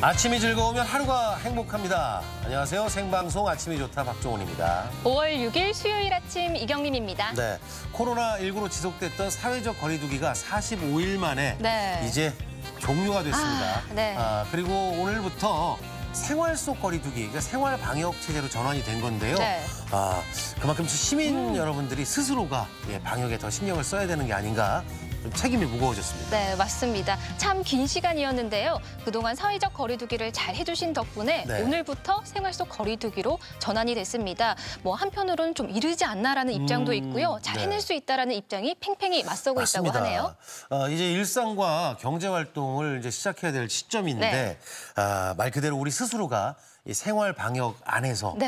아침이 즐거우면 하루가 행복합니다. 안녕하세요. 생방송 아침이 좋다 박종훈입니다. 5월 6일 수요일 아침 이경림입니다. 네, 코로나19로 지속됐던 사회적 거리두기가 45일 만에 이제 종료가 됐습니다. 네. 그리고 오늘부터 생활 속 거리두기, 그러니까 생활 방역 체제로 전환이 된 건데요. 그만큼 시민 여러분들이 스스로가 방역에 더 신경을 써야 되는 게 아닌가. 좀 책임이 무거워졌습니다. 네, 맞습니다. 참 긴 시간이었는데요. 그동안 사회적 거리두기를 잘 해주신 덕분에 오늘부터 생활 속 거리두기로 전환이 됐습니다. 한편으로는 좀 이르지 않나라는 입장도 있고요. 잘 해낼 수 있다라는 입장이 팽팽히 맞서고 맞습니다. 있다고 하네요. 이제 일상과 경제 활동을 이제 시작해야 될 시점인데 말 그대로 우리 스스로가 이 생활 방역 안에서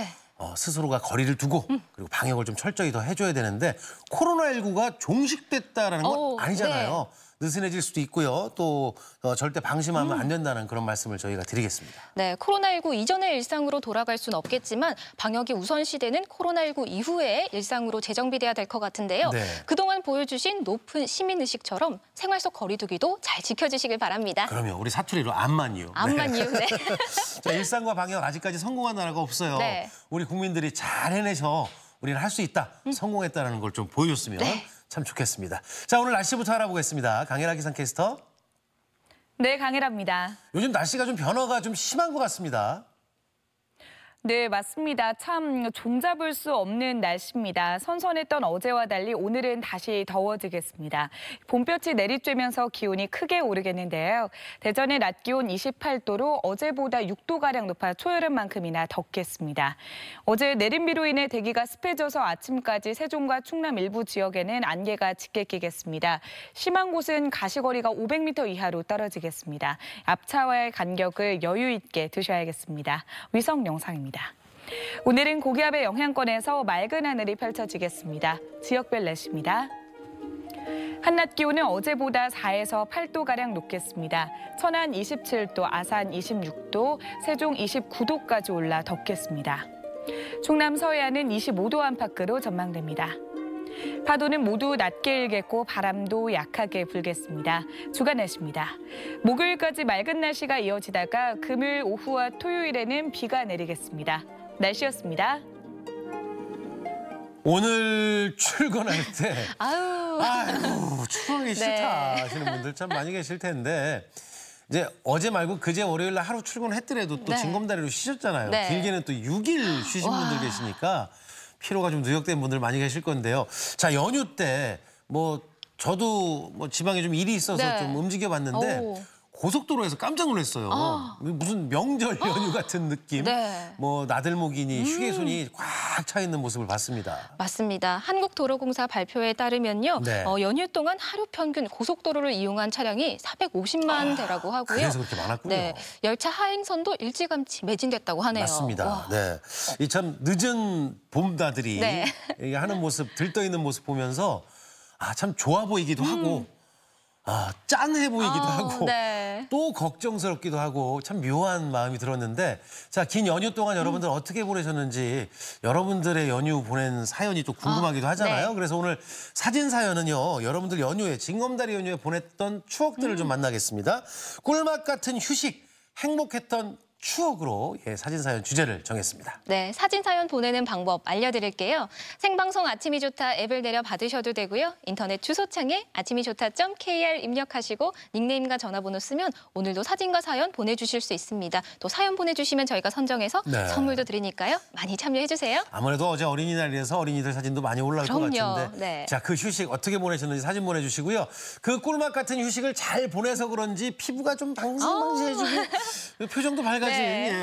스스로가 거리를 두고 그리고 방역을 좀 철저히 더 해줘야 되는데 코로나19가 종식됐다라는 건 아니잖아요. 느슨해질 수도 있고요. 또 절대 방심하면 안 된다는 그런 말씀을 저희가 드리겠습니다. 네, 코로나19 이전의 일상으로 돌아갈 수는 없겠지만 방역이 우선시되는 코로나19 이후의 일상으로 재정비돼야 될 것 같은데요. 그동안 보여주신 높은 시민의식처럼 생활 속 거리두기도 잘 지켜주시길 바랍니다. 그럼요. 우리 사투리로 암만요. 암만요. 네. 자, 일상과 방역 아직까지 성공한 나라가 없어요. 우리 국민들이 잘 해내셔. 우리는 할 수 있다. 성공했다는 걸 좀 보여줬으면 참 좋겠습니다. 자, 오늘 날씨부터 알아보겠습니다. 강혜라 기상캐스터. 네, 강혜라입니다. 요즘 날씨가 좀 변화가 좀 심한 것 같습니다. 네, 맞습니다. 참 종잡을 수 없는 날씨입니다. 선선했던 어제와 달리 오늘은 다시 더워지겠습니다. 봄볕이 내리쬐면서 기온이 크게 오르겠는데요. 대전의 낮 기온 28도로 어제보다 6도가량 높아 초여름만큼이나 덥겠습니다. 어제 내린비로 인해 대기가 습해져서 아침까지 세종과 충남 일부 지역에는 안개가 짙게 끼겠습니다. 심한 곳은 가시거리가 500m 이하로 떨어지겠습니다. 앞차와의 간격을 여유 있게 두셔야겠습니다. 위성 영상입니다. 오늘은 고기압의 영향권에서 맑은 하늘이 펼쳐지겠습니다. 지역별 날씨입니다. 한낮 기온은 어제보다 4에서 8도가량 높겠습니다. 천안 27도, 아산 26도, 세종 29도까지 올라 덥겠습니다. 충남 서해안은 25도 안팎으로 전망됩니다. 파도는 모두 낮게 일겠고 바람도 약하게 불겠습니다. 주간 날씨입니다. 목요일까지 맑은 날씨가 이어지다가 금요일 오후와 토요일에는 비가 내리겠습니다. 날씨였습니다. 오늘 출근할 때 아유, 출근하기 싫다 하시는 분들 참 많이 계실 텐데 이제 어제 말고 그제 월요일 날 하루 출근했더라도 또 징검다리로 쉬셨잖아요. 길게는 또 6일 쉬신 분들 계시니까 피로가 좀 누적된 분들 많이 계실 건데요. 자, 연휴 때 저도 지방에 좀 일이 있어서 좀 움직여 봤는데 고속도로에서 깜짝 놀랐어요. 무슨 명절 연휴 같은 느낌. 나들목이니 휴게소니 꽉 차 있는 모습을 봤습니다. 맞습니다. 한국도로공사 발표에 따르면요. 연휴 동안 하루 평균 고속도로를 이용한 차량이 450만 대라고 하고요. 그래서 그렇게 많았군요. 열차 하행선도 일찌감치 매진됐다고 하네요. 맞습니다. 이 참 늦은 봄나들이 하는 모습, 들떠있는 모습 보면서 참 좋아 보이기도 하고 짠해 보이기도 하고 또 걱정스럽기도 하고 참 묘한 마음이 들었는데 자, 긴 연휴 동안 여러분들 어떻게 보내셨는지 여러분들의 연휴 보낸 사연이 또 궁금하기도 하잖아요. 그래서 오늘 사진 사연은요. 여러분들 연휴에 징검다리 연휴에 보냈던 추억들을 좀 만나겠습니다. 꿀맛 같은 휴식, 행복했던 추억으로 사진 사연 주제를 정했습니다. 네, 사진 사연 보내는 방법 알려드릴게요. 생방송 아침이 좋다 앱을 내려 받으셔도 되고요. 인터넷 주소창에 아침이좋다.kr 입력하시고 닉네임과 전화번호 쓰면 오늘도 사진과 사연 보내주실 수 있습니다. 또 사연 보내주시면 저희가 선정해서 선물도 드리니까요. 많이 참여해주세요. 아무래도 어제 어린이날이라서 어린이들 사진도 많이 올라올 것 같은데 자, 그 휴식 어떻게 보내셨는지 사진 보내주시고요. 그 꿀맛 같은 휴식을 잘 보내서 그런지 피부가 좀 방심방심해지고 표정도 밝아지고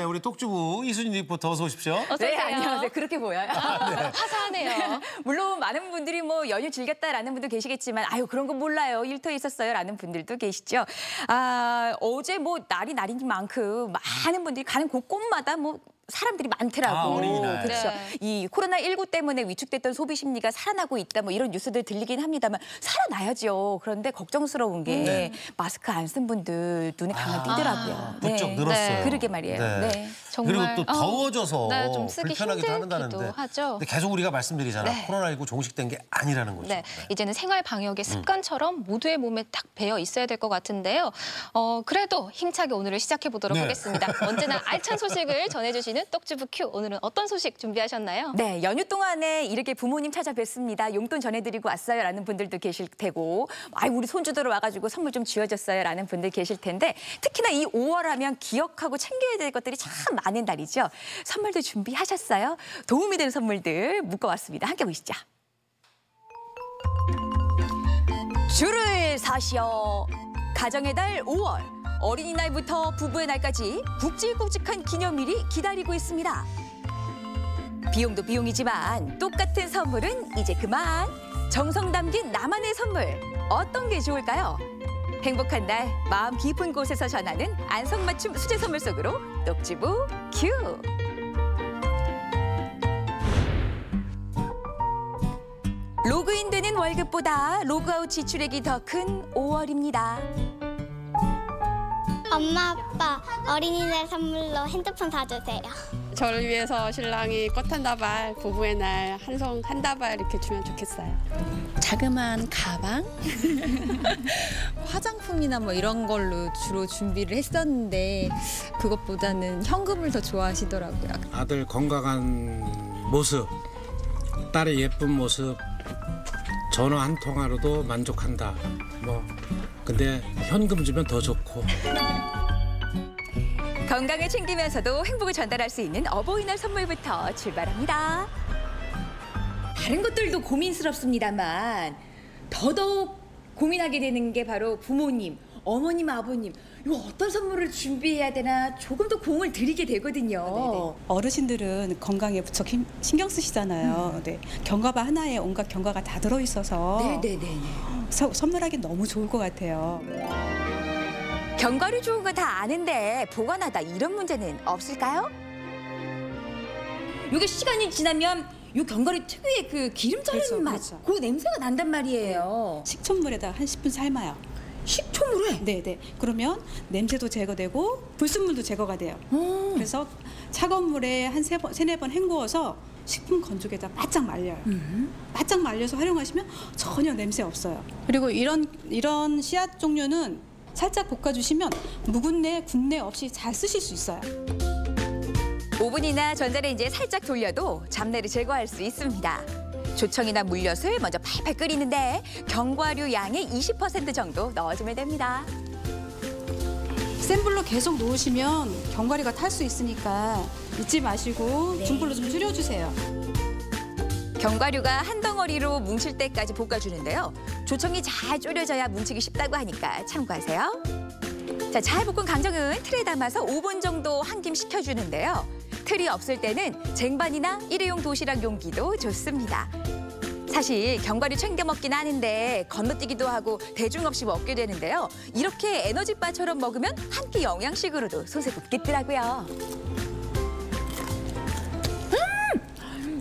우리 똑주부 이수진 리포터 어서 오십시오. 네, 안녕하세요. 그렇게 보여요. 화사하네요. 물론 많은 분들이 연휴 즐겼다라는 분도 계시겠지만 아유 그런 거 몰라요. 일터에 있었어요라는 분들도 계시죠. 어제 날이 날인 만큼 많은 분들이 가는 곳곳마다 사람들이 많더라고. 어린이날. 그렇죠. 네. 이 코로나19 때문에 위축됐던 소비 심리가 살아나고 있다 뭐 이런 뉴스들 들리긴 합니다만 살아나야죠. 그런데 걱정스러운 게 마스크 안 쓴 분들 눈에 강을 띄더라고요. 부쩍 늘었어요. 네. 그러게 말이에요. 네. 정말 그리고 또 더워져서 네, 좀 쓰기 불편하기도 힘들기도 한다는데 하죠. 근데 계속 우리가 말씀드리잖아요. 네. 코로나19 종식된 게 아니라는 거죠. 네, 이제는 생활 방역의 습관처럼 모두의 몸에 딱 배어 있어야 될 것 같은데요. 그래도 힘차게 오늘을 시작해 보도록 네. 하겠습니다. 언제나 알찬 소식을 전해주시는 떡주부 큐. 오늘은 어떤 소식 준비하셨나요? 네, 연휴 동안에 이렇게 부모님 찾아뵙습니다. 용돈 전해드리고 왔어요. 라는 분들도 계실 테고, 아이, 우리 손주들 와가지고 선물 좀 쥐어줬어요. 라는 분들 계실 텐데, 특히나 이 5월 하면 기억하고 챙겨야 될 것들이 참 많은 달이죠. 선물도 준비하셨어요? 도움이 되는 선물들 묶어왔습니다. 함께 보시죠. 줄을 서시오. 가정의 달 5월. 어린이날부터 부부의 날까지 굵직굵직한 기념일이 기다리고 있습니다. 비용도 비용이지만 똑같은 선물은 이제 그만. 정성 담긴 나만의 선물. 어떤 게 좋을까요? 행복한 날 마음 깊은 곳에서 전하는 안성맞춤 수제 선물 속으로 떡주부 큐. 로그인되는 월급보다 로그아웃 지출액이 더 큰 5월입니다. 엄마, 아빠 어린이날 선물로 핸드폰 사주세요. 저를 위해서 신랑이 꽃 한 다발, 부부의 날 한 다발 이렇게 주면 좋겠어요. 자그마한 가방, 화장품이나 뭐 이런 걸로 주로 준비를 했었는데 그것보다는 현금을 더 좋아하시더라고요. 아들 건강한 모습, 딸의 예쁜 모습, 전화 한 통화로도 만족한다. 뭐 근데 현금 주면 더 좋고. 건강을 챙기면서도 행복을 전달할 수 있는 어버이날 선물부터 출발합니다. 다른 것들도 고민스럽습니다만 더더욱 고민하게 되는 게 바로 부모님, 어머님, 아버님. 이거 어떤 선물을 준비해야 되나 조금 더 공을 들이게 되거든요. 어르신들은 건강에 무척 신경 쓰시잖아요. 네. 견과바 하나에 온갖 견과가 다 들어있어서 선물하기 너무 좋을 것 같아요. 견과류 좋은 거 다 아는데 보관하다 이런 문제는 없을까요? 이게 시간이 지나면 이 견과류 특유의 그 기름 자르는 맛, 그렇죠. 그 냄새가 난단 말이에요. 식초물에다 한 10분 삶아요. 식초물에? 네네. 그러면 냄새도 제거되고 불순물도 제거가 돼요. 그래서 차가운 물에 한 세네 번 헹구어서 식품 건조기에다 바짝 말려요. 바짝 말려서 활용하시면 전혀 냄새 없어요. 그리고 이런 씨앗 종류는 살짝 볶아주시면 묵은내, 군내 없이 잘 쓰실 수 있어요. 오븐이나 전자레인지에 살짝 돌려도 잡내를 제거할 수 있습니다. 조청이나 물엿을 먼저 팔팔 끓이는데 견과류 양의 20% 정도 넣어주면 됩니다. 센 불로 계속 놓으시면 견과류가 탈 수 있으니까 잊지 마시고 중불로 좀 줄여주세요. 견과류가 한 덩어리로 뭉칠 때까지 볶아주는데요. 조청이 잘 졸여져야 뭉치기 쉽다고 하니까 참고하세요. 자, 잘 볶은 강정은 틀에 담아서 5분 정도 한 김 식혀주는데요. 틀이 없을 때는 쟁반이나 일회용 도시락 용기도 좋습니다. 사실 견과류 챙겨 먹긴 하는데 건너뛰기도 하고 대중 없이 먹게 되는데요. 이렇게 에너지바처럼 먹으면 한 끼 영양식으로도 솥에 굽겠더라고요.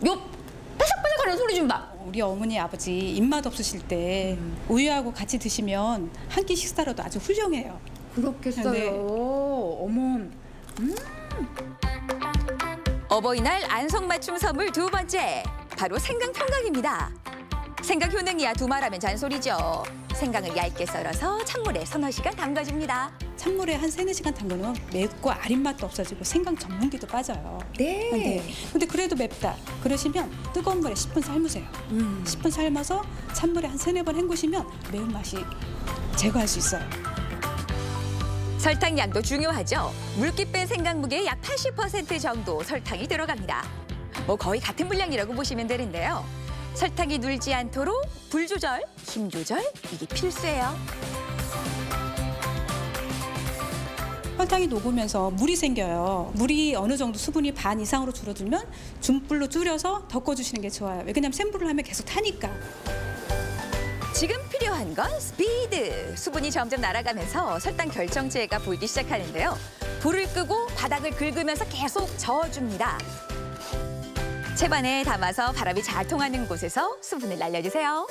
요 바삭바삭하는 소리 좀 봐. 우리 어머니, 아버지 입맛 없으실 때 우유하고 같이 드시면 한 끼 식사로도 아주 훌륭해요. 그렇겠어요. 네. 어머. 어버이날 안성맞춤 선물 두 번째, 바로 생강 평강입니다. 생강 효능이야 두말하면 잔소리죠. 생강을 얇게 썰어서 찬물에 서너 시간 담가줍니다. 찬물에 한 3-4시간 담그면 맵고 아린 맛도 없어지고 생강 전분기도 빠져요. 네. 근데 그래도 맵다. 그러시면 뜨거운 물에 10분 삶으세요. 10분 삶아서 찬물에 한 3-4번 헹구시면 매운맛이 제거할 수 있어요. 설탕 양도 중요하죠. 물기 뺀 생강무게의 약 80% 정도 설탕이 들어갑니다. 뭐 거의 같은 분량이라고 보시면 되는데요. 설탕이 눌지 않도록 불 조절, 힘 조절, 이게 필수예요. 설탕이 녹으면서 물이 생겨요. 물이 어느 정도 수분이 반 이상으로 줄어들면 중불로 줄여서 덮어주시는 게 좋아요. 왜냐하면 센 불을 하면 계속 타니까. 지금 필요한 건 스피드. 수분이 점점 날아가면서 설탕 결정체가 보이기 시작하는데요. 불을 끄고 바닥을 긁으면서 계속 저어줍니다. 채반에 담아서 바람이 잘 통하는 곳에서 수분을 날려주세요.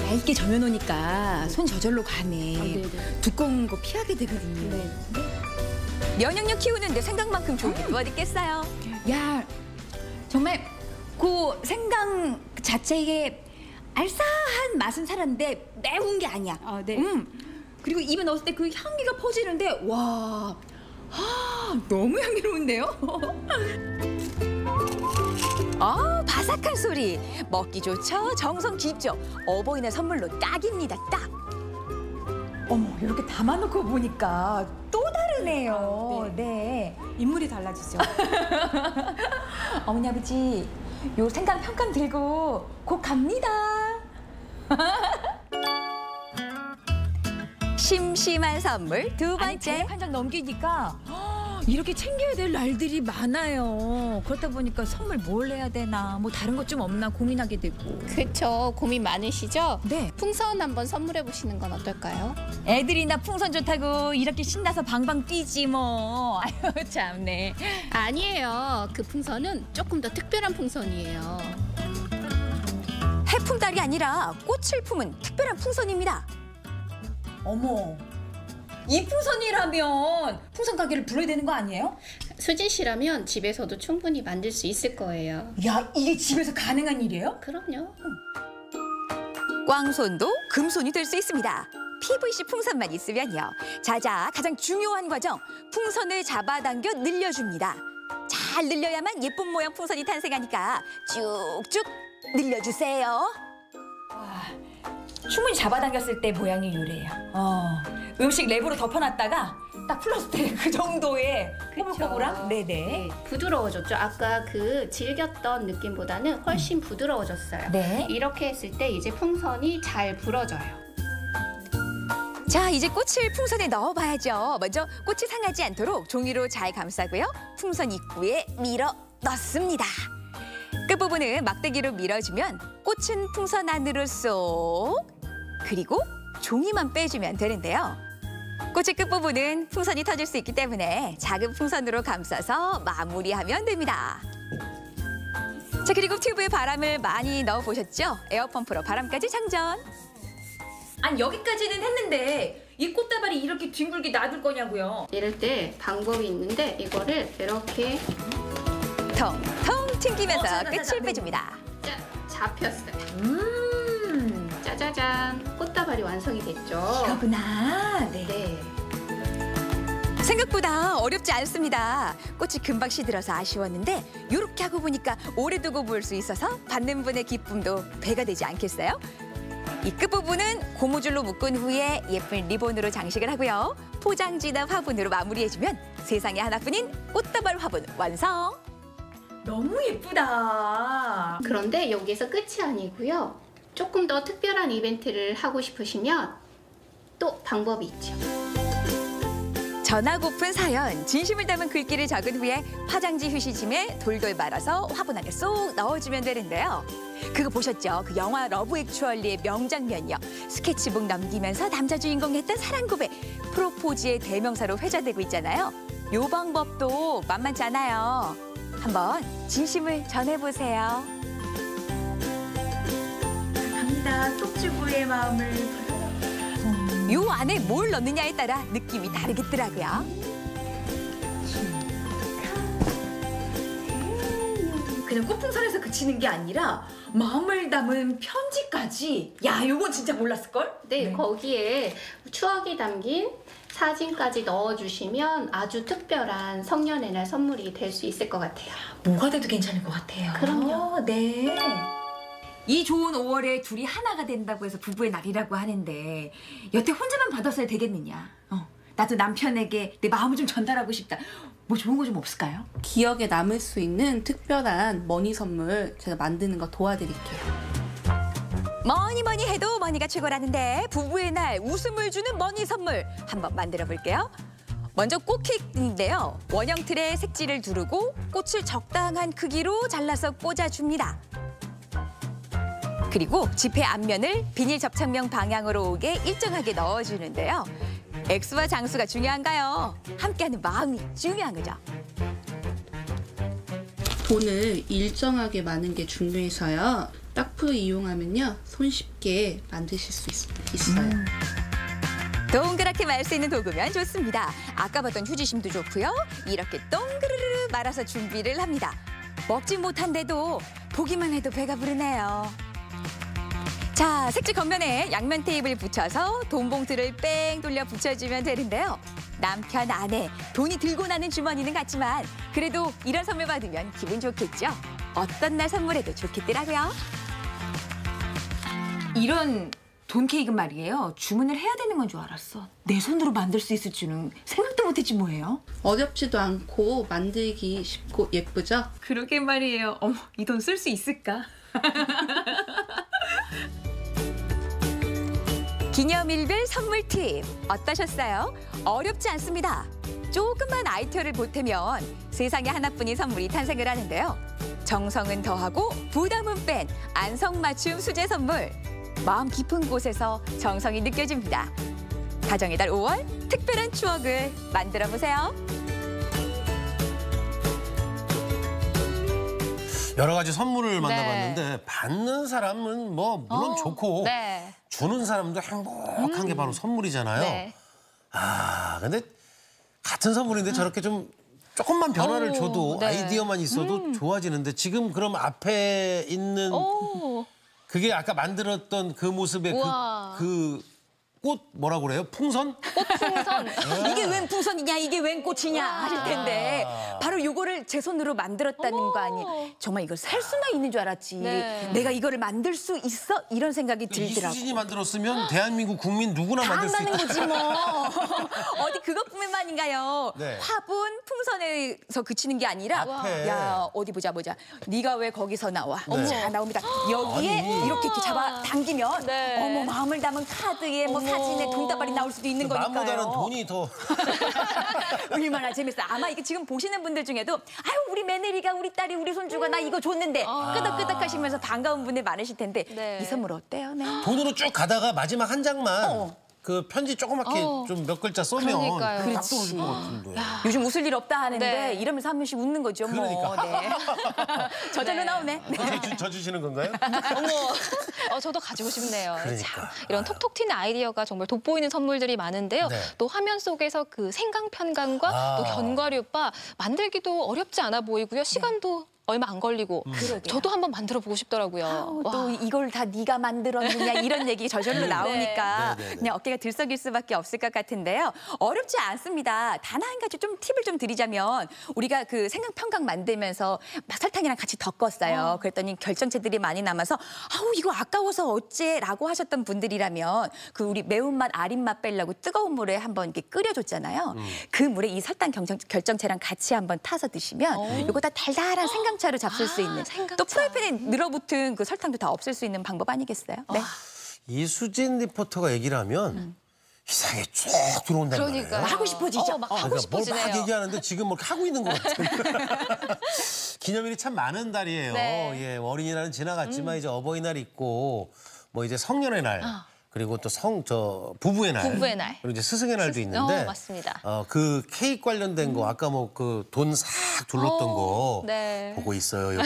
얇게 저며놓으니까 손 저절로 가네. 두꺼운 거 피하게 되거든요. 면역력 키우는데 생강만큼 좋은 게 또 어디 있겠어요? 야, 정말 그 생강 자체에 알싸한 맛은 살았는데 매운 게 아니야. 네. 그리고 입에 넣었을 때 그 향기가 퍼지는데 와, 너무 향기로운데요? 바삭한 소리. 먹기 좋죠? 정성 깊죠? 어버이날 선물로 딱입니다, 딱. 어머, 이렇게 담아놓고 보니까 또 다르네요. 네. 인물이 달라지죠. 어머니 아버지, 요 생강 평감 들고 곧 갑니다. 심심한 선물 두 번째. 한 장 넘기니까 이렇게 챙겨야 될 날들이 많아요. 그렇다 보니까 선물 뭘 해야 되나, 뭐 다른 것 좀 없나 고민하게 되고. 그렇죠. 고민 많으시죠? 네. 풍선 한번 선물해 보시는 건 어떨까요? 애들이나 풍선 좋다고 이렇게 신나서 방방 뛰지 뭐. 아유 참네. 아니에요. 그 풍선은 조금 더 특별한 풍선이에요. 해품달이 아니라 꽃을 품은 특별한 풍선입니다. 어머, 이 풍선이라면 풍선 가게를 불러야 되는 거 아니에요? 수진 씨라면 집에서도 충분히 만들 수 있을 거예요. 야, 이게 집에서 가능한 일이에요? 그럼요. 꽝손도 금손이 될 수 있습니다. PVC 풍선만 있으면요. 자자, 가장 중요한 과정, 풍선을 잡아당겨 늘려줍니다. 잘 늘려야만 예쁜 모양 풍선이 탄생하니까 쭉쭉 늘려주세요. 충분히 잡아당겼을 때 모양이 요래요. 음식 랩으로 덮어놨다가 딱 풀었을 때 그 정도의 꼬불꼬불함? 네네. 네, 부드러워졌죠. 아까 그 질겼던 느낌보다는 훨씬 부드러워졌어요. 네. 이렇게 했을 때 이제 풍선이 잘 불어져요. 자, 이제 꽃을 풍선에 넣어봐야죠. 먼저 꽃이 상하지 않도록 종이로 잘 감싸고요. 풍선 입구에 밀어 넣습니다. 끝부분은 막대기로 밀어주면 꽃은 풍선 안으로 쏙, 그리고 종이만 빼주면 되는데요. 꽃의 끝부분은 풍선이 터질 수 있기 때문에 작은 풍선으로 감싸서 마무리하면 됩니다. 자, 그리고 튜브에 바람을 많이 넣어보셨죠? 에어펌프로 바람까지 장전. 아니, 여기까지는 했는데 이 꽃다발이 이렇게 뒹굴게 놔둘 거냐고요? 이럴 때 방법이 있는데 이거를 이렇게 통통 튕기면서 끝을 빼줍니다. 자, 잡혔어요. 짜자잔, 꽃다발이 완성이 됐죠. 이거구나. 네. 생각보다 어렵지 않습니다. 꽃이 금방 시들어서 아쉬웠는데 이렇게 하고 보니까 오래 두고 볼 수 있어서 받는 분의 기쁨도 배가 되지 않겠어요? 이 끝부분은 고무줄로 묶은 후에 예쁜 리본으로 장식을 하고요. 포장지나 화분으로 마무리해주면 세상에 하나뿐인 꽃다발 화분 완성! 너무 예쁘다. 그런데 여기서 끝이 아니고요. 조금 더 특별한 이벤트를 하고 싶으시면 또 방법이 있죠. 전하고픈 사연, 진심을 담은 글귀를 적은 후에 화장지 휴시짐에 돌돌 말아서 화분 안에 쏙 넣어주면 되는데요. 그거 보셨죠? 그 영화 러브 액츄얼리의 명장면이요. 스케치북 넘기면서 남자 주인공 했던 사랑 고백, 프로포즈의 대명사로 회자되고 있잖아요. 요 방법도 만만치 않아요. 한번 진심을 전해보세요. 갑니다. 쏙주부의 마음을. 요 안에 뭘 넣느냐에 따라 느낌이 다르겠더라고요. 그냥 꽃풍선에서 그치는 게 아니라 마음을 담은 편지까지. 야, 요건 진짜 몰랐을걸? 네, 거기에 추억이 담긴 사진까지 넣어주시면 아주 특별한 성년의 날 선물이 될 수 있을 것 같아요. 뭐가 돼도 괜찮을 것 같아요. 그럼요. 네. 이 좋은 5월에 둘이 하나가 된다고 해서 부부의 날이라고 하는데 여태 혼자만 받았어야 되겠느냐. 나도 남편에게 내 마음을 좀 전달하고 싶다. 뭐 좋은 거 좀 없을까요? 기억에 남을 수 있는 특별한 머니 선물 제가 만드는 거 도와드릴게요. 뭐니 해도 머니가 최고라는데 부부의 날 웃음을 주는 머니 선물 한번 만들어 볼게요. 먼저 꽃킥인데요. 원형 틀에 색지를 두르고 꽃을 적당한 크기로 잘라서 꽂아줍니다. 그리고 지폐 앞면을 비닐 접착면 방향으로 오게 일정하게 넣어주는데요. 액수와 장수가 중요한가요? 함께하는 마음이 중요한 거죠. 돈을 일정하게 많은 게 중요해서요. 딱프 이용하면요. 손쉽게 만드실 수 있어요. 동그랗게 말 수 있는 도구면 좋습니다. 아까 봤던 휴지심도 좋고요. 이렇게 동그르르 말아서 준비를 합니다. 먹지 못한데도 보기만 해도 배가 부르네요. 자, 색지 겉면에 양면 테이프를 붙여서 돈 봉투를 뺑 돌려 붙여주면 되는데요. 남편, 아내, 돈이 들고 나는 주머니는 같지만 그래도 이런 선물 받으면 기분 좋겠죠? 어떤 날 선물해도 좋겠더라고요. 이런 돈 케이크 말이에요. 주문을 해야 되는 건 줄 알았어. 내 손으로 만들 수 있을 줄은 생각도 못했지 뭐예요. 어렵지도 않고 만들기 쉽고 예쁘죠? 그러게 말이에요. 어머, 이 돈 쓸 수 있을까? 기념일별 선물 팁 어떠셨어요? 어렵지 않습니다. 조금만 아이디어를 보태면 세상에 하나뿐인 선물이 탄생을 하는데요. 정성은 더하고 부담은 뺀 안성맞춤 수제 선물. 마음 깊은 곳에서 정성이 느껴집니다. 가정의 달 5월 특별한 추억을 만들어보세요. 여러 가지 선물을 만나봤는데 받는 사람은 뭐 물론 좋고 네. 주는 사람도 행복한 게 바로 선물이잖아요. 네. 아, 근데 같은 선물인데 저렇게 좀 조금만 변화를 줘도 네. 아이디어만 있어도 좋아지는데 지금 그럼 앞에 있는 그게 아까 만들었던 그 모습의 그 꽃 뭐라고 그래요? 풍선? 꽃풍선. 이게 웬 풍선이냐, 이게 웬 꽃이냐 하실 텐데 바로 요거를 제 손으로 만들었다는 거 아니에요. 정말 이걸 살 수나 있는 줄 알았지. 네. 내가 이거를 만들 수 있어? 이런 생각이 들더라고. 이수진이 만들었으면 대한민국 국민 누구나 다 만들 수 한다는 있다. 거지 뭐. 어디 그것뿐만인가요? 네. 화분 풍선에서 그치는 게 아니라 앞에. 야 어디 보자. 네가 왜 거기서 나와? 네. 자 나옵니다. 여기에 아니. 이렇게 잡아 당기면 네. 어머 마음을 담은 카드에 뭐 사진에 돈다발이 나올 수도 있는 거니까요. 마음보다는 돈이 더. 얼마나 재밌어요. 아마 이게 지금 보시는 분들 중에도 아유 우리 며느리가 우리 딸이 우리 손주가 나 이거 줬는데 끄덕끄덕 하시면서 반가운 분들 많으실 텐데 네. 이 선물 어때요? 네. 돈으로 쭉 가다가 마지막 한 장만 그 편지 조그맣게 좀 몇 글자 써면 그러니까요. 딱 떨어질 것 같은데. 요즘 웃을 일 없다 하는데 네. 이러면서 한 번씩 웃는 거죠. 뭐. 그러니까. 네. 저절로 나오네. 네. 저 주시는 건가요? 어머, 저도 가지고 싶네요. 그러니까. 참, 이런 톡톡 튀는 아이디어가 정말 돋보이는 선물들이 많은데요. 네. 또 화면 속에서 그 생강 편감과 또 견과류바 만들기도 어렵지 않아 보이고요. 시간도 얼마 안 걸리고 저도 한번 만들어 보고 싶더라고요. 또 이걸 다 네가 만들었느냐 이런 얘기 저절로 나오니까 네. 그냥 어깨가 들썩일 수밖에 없을 것 같은데요. 어렵지 않습니다. 단 한 가지 좀 팁을 좀 드리자면 우리가 그 생강 편강 만들면서 막 설탕이랑 같이 덮었어요. 그랬더니 결정체들이 많이 남아서 아우 이거 아까워서 어째라고 하셨던 분들이라면 그 우리 매운맛 아린맛 빼려고 뜨거운 물에 한번 이렇게 끓여줬잖아요. 그 물에 이 설탕 결정체랑 같이 한번 타서 드시면 이거 다 달달한 생강차로 잡술 수 있는 또 프라이팬에 늘어붙은 그 설탕도 다 없앨 수 있는 방법 아니겠어요? 네. 이수진 리포터가 얘기를 하면 이상하게 쭉 들어온단 그러니까요. 말이에요. 하고 싶어지죠. 막 하고 그러니까 싶어지네요. 뭘 막 얘기하는데 지금 뭐 하고 있는 것 같은. 기념일이 참 많은 달이에요. 네. 예, 어린이날은 지나갔지만 이제 어버이날 있고 뭐 이제 성년의 날. 그리고 또 부부의 날. 부부의 날. 그리고 이제 스승의 날도 있는데. 맞습니다. 그 케이크 관련된 거 아까 뭐 그 돈 싹 둘렀던 거 네. 보고 있어요, 여보.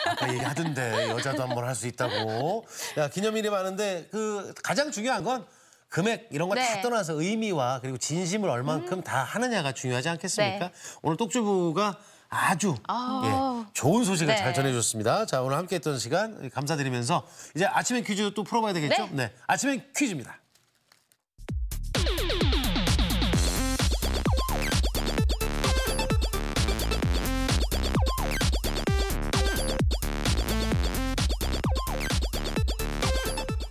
아까 얘기하던데 여자도 한번 할 수 있다고. 야, 기념일이 많은데 그 가장 중요한 건 금액 이런 거 다 네. 떠나서 의미와 그리고 진심을 얼만큼 다 하느냐가 중요하지 않겠습니까? 네. 오늘 똑주부가 아주 좋은 소식을 네. 잘 전해줬습니다. 자, 오늘 함께했던 시간 감사드리면서 이제 아침엔 퀴즈 또 풀어봐야 되겠죠? 네. 아침엔 퀴즈입니다.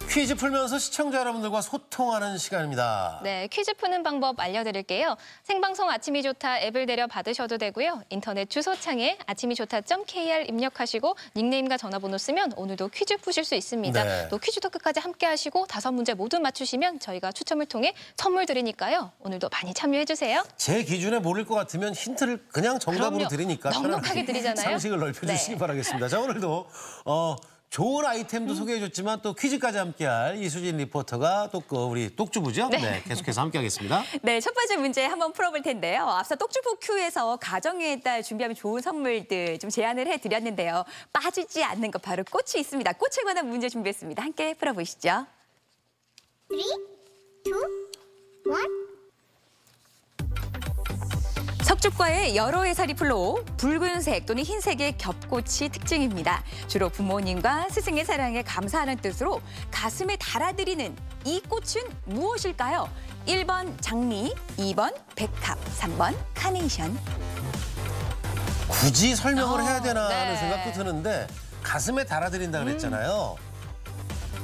퀴즈 풀면서 시청자 여러분들과 소통하는 시간입니다. 네, 퀴즈 푸는 방법 알려드릴게요. 생방송 아침이 좋다 앱을 내려 받으셔도 되고요. 인터넷 주소창에 아침이좋다.kr 입력하시고 닉네임과 전화번호 쓰면 오늘도 퀴즈 푸실 수 있습니다. 네. 또 퀴즈도 끝까지 함께 하시고 5문제 모두 맞추시면 저희가 추첨을 통해 선물 드리니까요. 오늘도 많이 참여해주세요. 제 기준에 모를 것 같으면 힌트를 그냥 정답으로 그럼요. 드리니까 넉넉하게 편안하게 드리잖아요. 상식을 넓혀주시기 네. 바라겠습니다. 자, 오늘도 좋은 아이템도 소개해줬지만 또 퀴즈까지 함께할 이수진 리포터가 또 우리 똑주부죠? 네, 계속해서 함께하겠습니다. 네, 첫 번째 문제 한번 풀어볼 텐데요. 앞서 똑주부 큐에서 가정에 따라 준비하면 좋은 선물들 좀 제안을 해드렸는데요. 빠지지 않는 것 바로 꽃이 있습니다. 꽃에 관한 문제 준비했습니다. 함께 풀어보시죠. 3, 2, 1. 석죽과의 여러 해살이 풀로 붉은색 또는 흰색의 겹꽃이 특징입니다. 주로 부모님과 스승의 사랑에 감사하는 뜻으로 가슴에 달아드리는 이 꽃은 무엇일까요? 1번 장미, 2번 백합, 3번 카네이션. 굳이 설명을 해야 되나 하는 생각도 드는데 가슴에 달아드린다 그랬잖아요.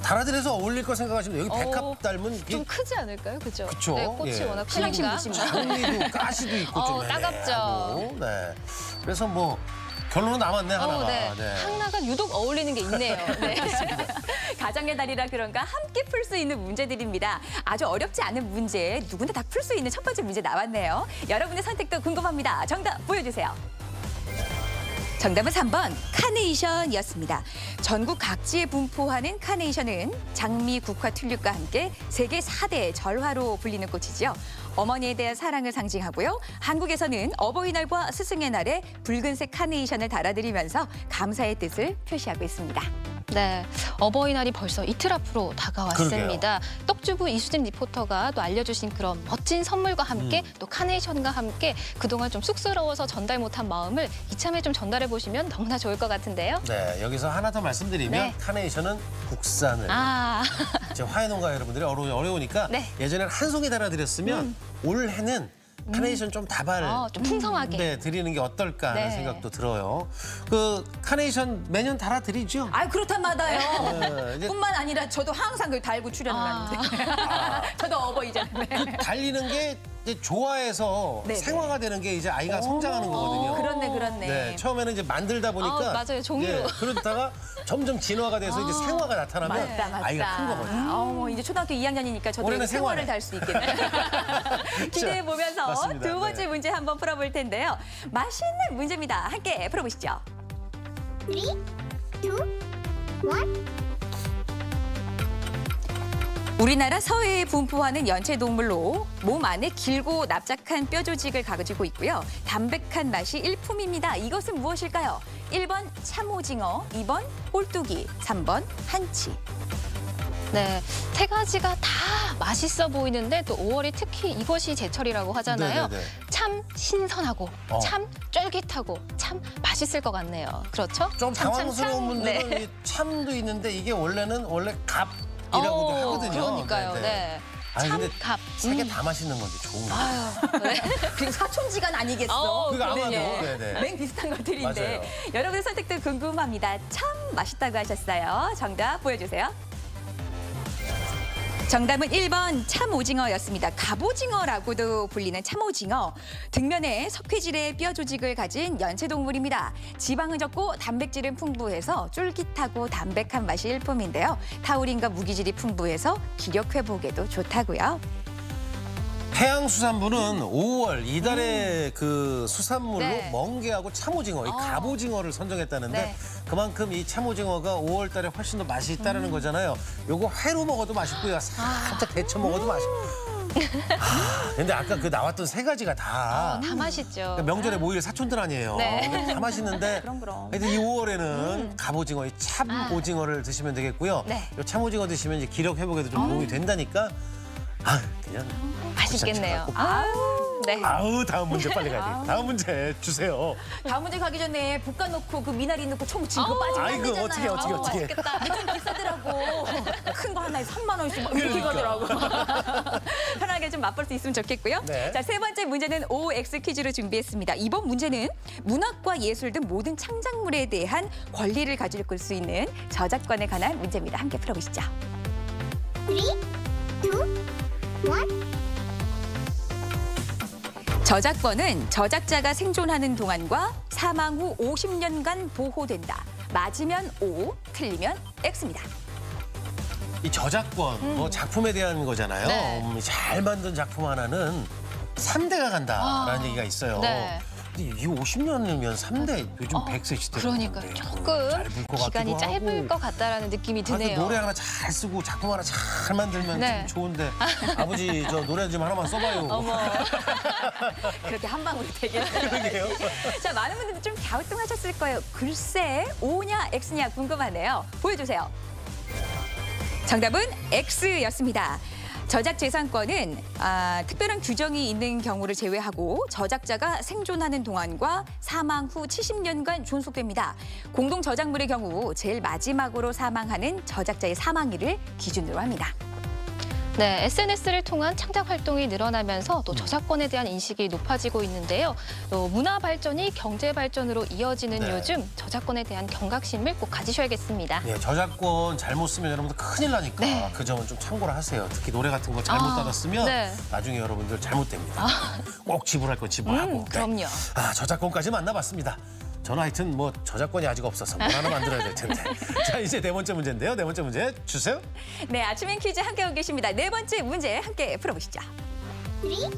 달아드려서 어울릴 거 생각하시면 여기 백합 닮은 좀 크지 않을까요? 그죠? 그쵸? 네, 꽃이 예. 워낙 크니까. 장미도 가시도 있고 좀 따갑죠. 네. 그래서 뭐 결론은 남았네 하나가. 네. 네. 하나가 유독 어울리는 게 있네요. 네. 가정의 달이라 그런가 함께 풀 수 있는 문제들입니다. 아주 어렵지 않은 문제 누구나 다 풀 수 있는 첫 번째 문제 나왔네요. 여러분의 선택도 궁금합니다. 정답 보여주세요. 정답은 3번 카네이션이었습니다. 전국 각지에 분포하는 카네이션은 장미, 국화, 튤립과 함께 세계 4대 절화로 불리는 꽃이죠. 어머니에 대한 사랑을 상징하고요. 한국에서는 어버이날과 스승의 날에 붉은색 카네이션을 달아드리면서 감사의 뜻을 표시하고 있습니다. 네, 어버이날이 벌써 이틀 앞으로 다가왔습니다. 그러게요. 떡주부 이수진 리포터가 또 알려주신 그런 멋진 선물과 함께 또 카네이션과 함께 그동안 좀 쑥스러워서 전달 못한 마음을 이참에 좀 전달해 보시면 너무나 좋을 것 같은데요. 네, 여기서 하나 더 말씀드리면 네. 카네이션은 국산을. 이제 화훼농가 여러분들이 어려우니까 예전에는 한 송이 달아드렸으면 올해는 카네이션 좀 다발 좀 풍성하게 네, 드리는 게 어떨까 하는 생각도 들어요. 그 카네이션 매년 달아드리죠? 아 그렇단 말이에요. 네, 뿐만 아니라 저도 항상 그 달고 출연을 하는데 저도 어버이잖아요. 그 달리는 게 이제 좋아해서 생화가 되는 게 이제 아이가 성장하는 거거든요. 그렇네. 네, 처음에는 이제 만들다 보니까 맞아요, 종이로. 그러다가 점점 진화가 돼서 이제 생화가 나타나면 맞다. 아이가 큰 거거든요. 이제 초등학교 2학년이니까 저도 올해는 생활을 달 수 있겠네요. 기대해 보면서 맞습니다. 두 번째 문제 한번 풀어볼 텐데요. 맛있는 문제입니다. 함께 풀어보시죠. 3, 2, 1. 우리나라 서해에 분포하는 연체동물로 몸 안에 길고 납작한 뼈 조직을 가지고 있고요. 담백한 맛이 일품입니다. 이것은 무엇일까요? 1번 참오징어, 2번 꼴뚜기, 3번 한치. 네, 세 가지가 다 맛있어 보이는데 또 5월이 특히 이것이 제철이라고 하잖아요. 네네네. 참 신선하고 참 쫄깃하고 참 맛있을 것 같네요. 그렇죠? 좀 당황스러운 분들은 네. 이 참도 있는데 이게 원래 갑이라고도 하거든요. 그러니까요. 네. 아니, 근데 참갑. 세 개 다 맛있는 건데 좋은 거. 그리고 사촌지간 아니겠어? 그거 아마도. 맹 네네. 비슷한 것들인데 맞아요. 여러분의 선택도 궁금합니다. 참 맛있다고 하셨어요. 정답 보여주세요. 정답은 1번 참오징어였습니다. 갑오징어라고도 불리는 참오징어. 등면에 석회질의 뼈 조직을 가진 연체동물입니다. 지방은 적고 단백질은 풍부해서 쫄깃하고 담백한 맛이 일품인데요. 타우린과 무기질이 풍부해서 기력 회복에도 좋다고요. 해양수산부는 5월 이달의 그 수산물로 멍게하고 참오징어, 이 갑오징어를 선정했다는데 그만큼 이 참오징어가 5월 달에 훨씬 더 맛이 있다는 거잖아요. 요거 회로 먹어도 맛있고요. 살짝 데쳐 먹어도 맛있고. 근데 아까 그 나왔던 세 가지가 다 맛있죠. 그러니까 명절에 모일 사촌들 아니에요. 다 맛있는데 하여튼 이 5월에는 갑오징어, 이 참오징어를 드시면 되겠고요. 이 참오징어 드시면 이제 기력 회복에도 좀 도움이 된다니까 그냥 맛있겠네요. 아우 다음 문제 빨리 가야 돼. 다음 문제 주세요. 다음 문제 가기 전에 볶아놓고 그 미나리 넣고 청 진거 빠지면 안 되잖아요. 어떻게. 맛있겠다. 좀 비싸더라고. 큰 거 하나에 3만 원씩 막 이렇게 가더라고. 편하게 좀 맛볼 수 있으면 좋겠고요. 자, 세 번째 문제는 OX 퀴즈로 준비했습니다. 이번 문제는 문학과 예술 등 모든 창작물에 대한 권리를 가질 수 있는 저작권에 관한 문제입니다. 함께 풀어보시죠. 3, 2, 1. 저작권은 저작자가 생존하는 동안과 사망 후 50년간 보호된다. 맞으면 O, 틀리면 X입니다. 이 저작권, 뭐 작품에 대한 거잖아요. 잘 만든 작품 하나는 3대가 간다라는 얘기가 있어요. 이 50년이면 3대 요즘 100세 시대. 그러니까 조금 기간이 짧을 것 같다라는 느낌이 드네요. 노래 하나 잘 쓰고 작품 하나 잘 만들면 좀 좋은데 아버지 저 노래 좀 하나만 써봐요. 어머. 그렇게 한 방울이 되겠어요. 그러게요. 자, 많은 분들이 좀 갸우뚱하셨을 거예요. 글쎄, O냐 X냐 궁금하네요. 보여주세요. 정답은 X였습니다. 저작재산권은 특별한 규정이 있는 경우를 제외하고 저작자가 생존하는 동안과 사망 후 70년간 존속됩니다. 공동 저작물의 경우 제일 마지막으로 사망하는 저작자의 사망일을 기준으로 합니다. 네, SNS를 통한 창작 활동이 늘어나면서 또 저작권에 대한 인식이 높아지고 있는데요. 또 문화 발전이 경제 발전으로 이어지는 요즘 저작권에 대한 경각심을 꼭 가지셔야겠습니다. 네, 저작권 잘못 쓰면 여러분들 큰일 나니까 그 점은 좀 참고를 하세요. 특히 노래 같은 거 잘못 따랐으면 나중에 여러분들 잘못됩니다. 꼭 지불할 거 지불하고. 그럼요. 저작권까지 만나봤습니다. 저는 하여튼 뭐 저작권이 아직 없어서 뭘 하나 만들어야 될 텐데. 자, 이제 네 번째 문제인데요. 네 번째 문제 주세요. 네, 아침엔 퀴즈 함께하고 계십니다. 네 번째 문제 함께 풀어보시죠. 3, 2, 1.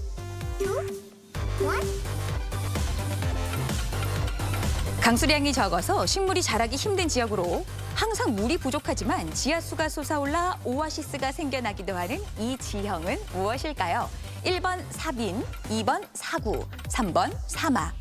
강수량이 적어서 식물이 자라기 힘든 지역으로 항상 물이 부족하지만 지하수가 솟아올라 오아시스가 생겨나기도 하는 이 지형은 무엇일까요? 1번 사빈, 2번 사구, 3번 사막.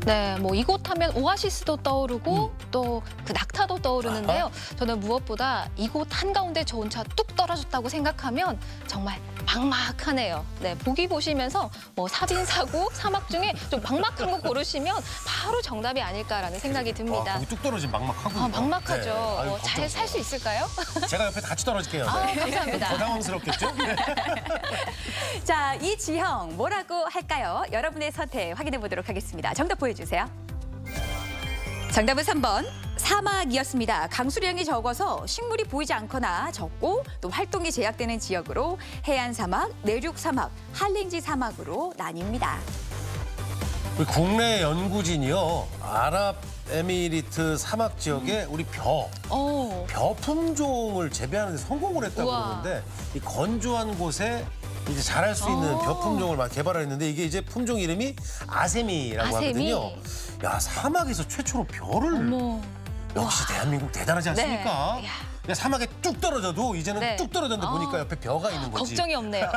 네, 뭐 이곳 하면 오아시스도 떠오르고 또 그 낙타도 떠오르는데요. 저는 무엇보다 이곳 한가운데 저 혼자 뚝 떨어졌다고 생각하면 정말 막막하네요. 네, 보기 보시면서 뭐 사빈, 사구, 사막 중에 좀 막막한 거 고르시면 바로 정답이 아닐까라는 생각이 듭니다. 거기 뚝 떨어지면 막막하군요. 막막하죠. 잘 살 수 있을까요? 제가 옆에 같이 떨어질게요. 감사합니다. 더 당황스럽겠죠? 자, 이 지형 뭐라고 할까요? 여러분의 선택 확인해 보도록 하겠습니다. 정답 보여주세요. 정답은 3번 사막이었습니다. 강수량이 적어서 식물이 보이지 않거나 적고 또 활동이 제약되는 지역으로 해안 사막, 내륙 사막, 한랭지 사막으로 나뉩니다. 우리 국내 연구진이요. 아랍에미리트 사막 지역에 우리 벼 품종을 재배하는 데 성공을 했다고 그러는데 이 건조한 곳에 이제 자랄 수 있는 벼 품종을 막 개발했는데 이게 이제 품종 이름이 아세미라고 하거든요. 야, 사막에서 최초로 벼를 역시 대한민국 대단하지 않습니까? 그냥 사막에 뚝 떨어져도 이제는 뚝 떨어졌는데 보니까 옆에 벼가 있는 거지. 걱정이 없네요.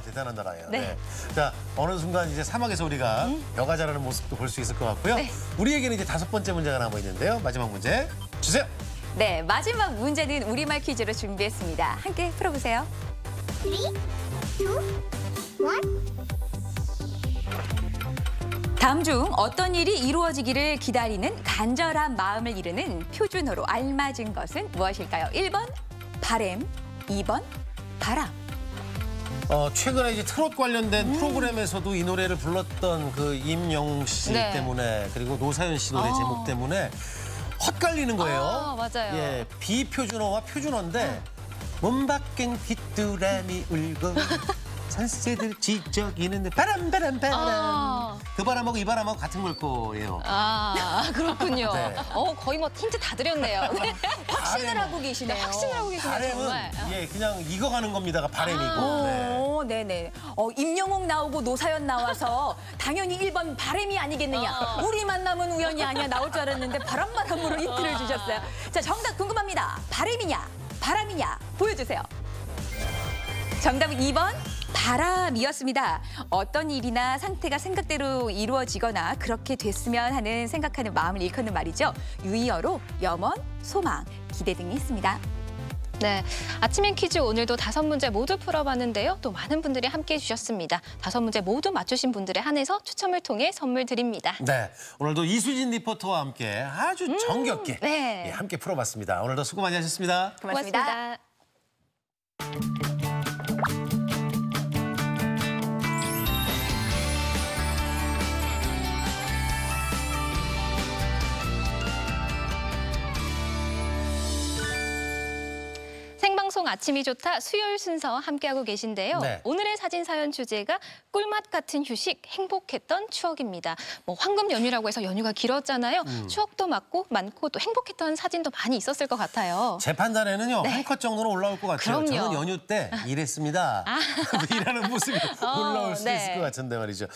대단한 나라예요. 네. 자, 어느 순간 이제 사막에서 우리가 벼가 자라는 모습도 볼 수 있을 것 같고요. 우리에게는 이제 5번째 문제가 남아 있는데요. 마지막 문제 주세요. 네, 마지막 문제는 우리말 퀴즈로 준비했습니다. 함께 풀어보세요. 3, 2, 1. 다음 중 어떤 일이 이루어지기를 기다리는 간절한 마음을 이르는 표준어로 알맞은 것은 무엇일까요? 1번 바램, 2번 바람. 최근에 이제 트롯 관련된 프로그램에서도 이 노래를 불렀던 그 임영웅 씨 때문에 그리고 노사연 씨 노래 제목 때문에 헛갈리는 거예요. 맞아요. 예, 비표준어와 표준어인데 몸 밖엔 귀뚜라미 울고 산새들 지저귀는 바람 그 바람하고 이 바람하고 같은 걸 거예요. 그렇군요. 거의 뭐 힌트 다 드렸네요. 확신을 하고 계시네요. 확신을 하고 계시네요. 바람은 정말. 그냥 익어가는 겁니다가 바람이고. 네네. 임영웅 나오고 노사연 나와서 당연히 1번 바람이 아니겠느냐. 우리 만남은 우연이 아니야 나올 줄 알았는데 바람으로 힌트를 주셨어요. 자, 정답 궁금합니다. 바람이냐 바람이냐 보여주세요. 정답은 2번 바람이었습니다. 어떤 일이나 상태가 생각대로 이루어지거나 그렇게 됐으면 하는 생각하는 마음을 일컫는 말이죠. 유의어로 염원, 소망, 기대 등이 있습니다. 네, 아침엔 퀴즈 오늘도 5문제 모두 풀어봤는데요. 또 많은 분들이 함께해 주셨습니다. 5문제 모두 맞추신 분들에 한해서 추첨을 통해 선물 드립니다. 네, 오늘도 이수진 리포터와 함께 아주 정겹게 함께 풀어봤습니다. 오늘도 수고 많이 하셨습니다. 고맙습니다. 생방송 생방송 아침이 좋다 수요일 순서 함께하고 계신데요. 네. 오늘의 사진 사연 주제가 꿀맛 같은 휴식, 행복했던 추억입니다. 뭐 황금 연휴라고 해서 연휴가 길었잖아요. 추억도 많고 또 행복했던 사진도 많이 있었을 것 같아요. 제 판단에는요. 네. 한 컷 정도는 올라올 것 같아요. 그럼요. 저는 연휴 때 일했습니다. 일하는 모습이 올라올 수 있을 것 같은데 말이죠.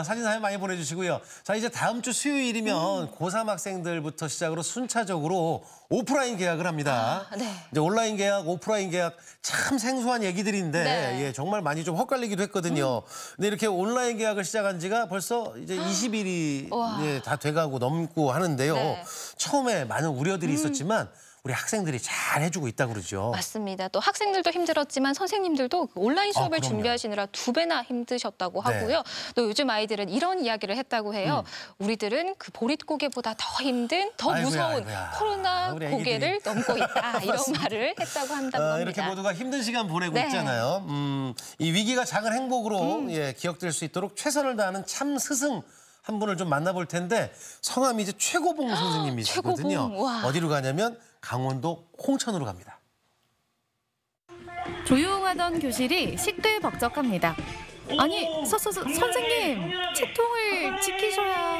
사진 사연 많이 보내주시고요. 자, 이제 다음 주 수요일이면 고3 학생들부터 시작으로 순차적으로 오프라인 개학을 합니다. 네. 이제 온라인 개학, 오프라인 개학 참 생소한 얘기들인데 네. 예, 정말 많이 좀 헛갈리기도 했거든요. 근데 이렇게 온라인 개학을 시작한 지가 벌써 이제 20일이 예, 다 돼가고 넘고 하는데요. 네. 처음에 많은 우려들이 있었지만 우리 학생들이 잘 해주고 있다고 그러죠. 맞습니다. 또 학생들도 힘들었지만 선생님들도 온라인 수업을 그럼요. 준비하시느라 2배나 힘드셨다고 네. 하고요. 또 요즘 아이들은 이런 이야기를 했다고 해요. 우리들은 그 보릿고개보다 더 힘든, 더 아이고야, 무서운 아이고야. 코로나 우리 고개를 애기들이. 넘고 있다. 이런 말을 했다고 한다고 합니다. 이렇게 모두가 힘든 시간 보내고 네. 있잖아요. 이 위기가 작은 행복으로 예, 기억될 수 있도록 최선을 다하는 참 스승 한 분을 좀 만나볼 텐데 성함이 이제 최고봉 선생님이시거든요. 최고봉, 와. 어디로 가냐면 강원도 홍천으로 갑니다. 조용하던 교실이 시끌벅적합니다. 아니, 선생님, 채통을 지키셔야...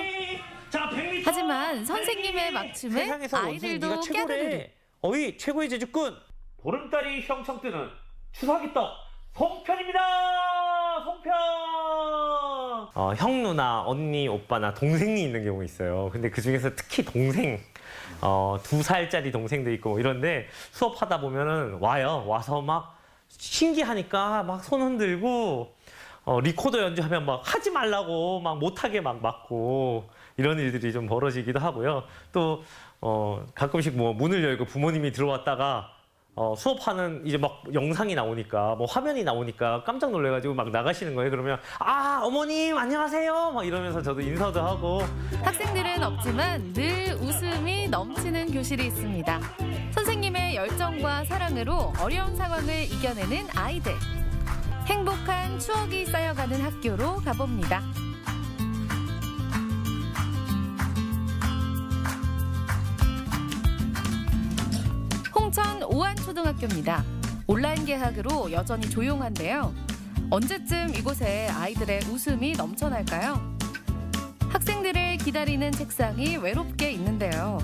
하지만 선생님의 막춤에 아이들도 깨르르. 어이, 최고의 제주꾼! 보름달이 형성 뜨는 추석이 떡 송편입니다! 송편! 형, 누나, 언니, 오빠나 동생이 있는 경우 있어요. 근데 그중에서 특히 동생, 2살짜리 동생도 있고 이런데 수업하다 보면은 와서 막 신기하니까 막 손 흔들고 리코더 연주하면 막 하지 말라고 막 못하게 막 막고 이런 일들이 좀 벌어지기도 하고요. 또 가끔씩 뭐 문을 열고 부모님이 들어왔다가 수업하는 이제 막 영상이 나오니까 뭐 화면이 나오니까 깜짝 놀래가지고 막 나가시는 거예요. 그러면 어머님 안녕하세요 막 이러면서 저도 인사도 하고. 학생들은 없지만 늘 웃음이 넘치는 교실이 있습니다. 선생님의 열정과 사랑으로 어려운 상황을 이겨내는 아이들. 행복한 추억이 쌓여가는 학교로 가봅니다. 홍천 오안초등학교입니다. 온라인 개학으로 여전히 조용한데요. 언제쯤 이곳에 아이들의 웃음이 넘쳐날까요? 학생들을 기다리는 책상이 외롭게 있는데요.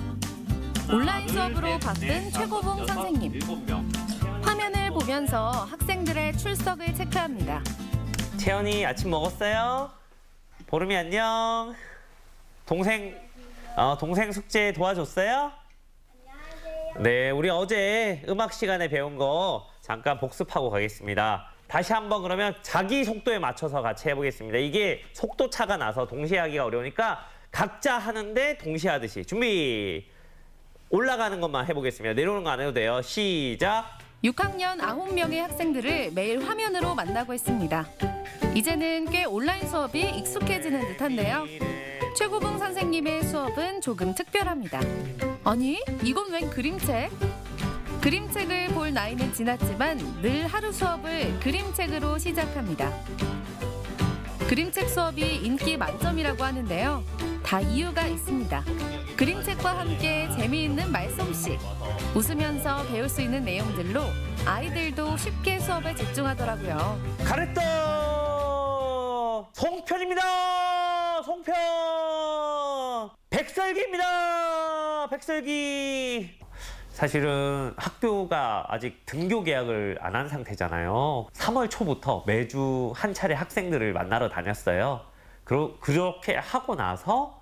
온라인 수업으로 바쁜 최고봉 선생님. 화면을 보면서 학생들의 출석을 체크합니다. 채연이 아침 먹었어요? 보름이 안녕. 동생 숙제 도와줬어요? 네, 우리 어제 음악 시간에 배운 거 잠깐 복습하고 가겠습니다. 다시 한번 그러면 자기 속도에 맞춰서 같이 해보겠습니다. 이게 속도 차가 나서 동시에 하기가 어려우니까 각자 하는데 동시에 하듯이. 준비! 올라가는 것만 해보겠습니다. 내려오는 거 안 해도 돼요. 시작! 6학년 9명의 학생들을 매일 화면으로 만나고 있습니다. 이제는 꽤 온라인 수업이 익숙해지는 듯한데요. 최고봉 선생님의 수업은 조금 특별합니다. 아니, 이건 웬 그림책? 그림책을 볼 나이는 지났지만 늘 하루 수업을 그림책으로 시작합니다. 그림책 수업이 인기 만점이라고 하는데요. 다 이유가 있습니다. 그림책과 함께 재미있는 말솜씨, 웃으면서 배울 수 있는 내용들로 아이들도 쉽게 수업에 집중하더라고요. 가르쳐! 송편입니다! 송편! 백설기입니다! 백설기! 사실은 학교가 아직 등교 계약을 안 한 상태잖아요. 3월 초부터 매주 한 차례 학생들을 만나러 다녔어요. 그렇게 하고 나서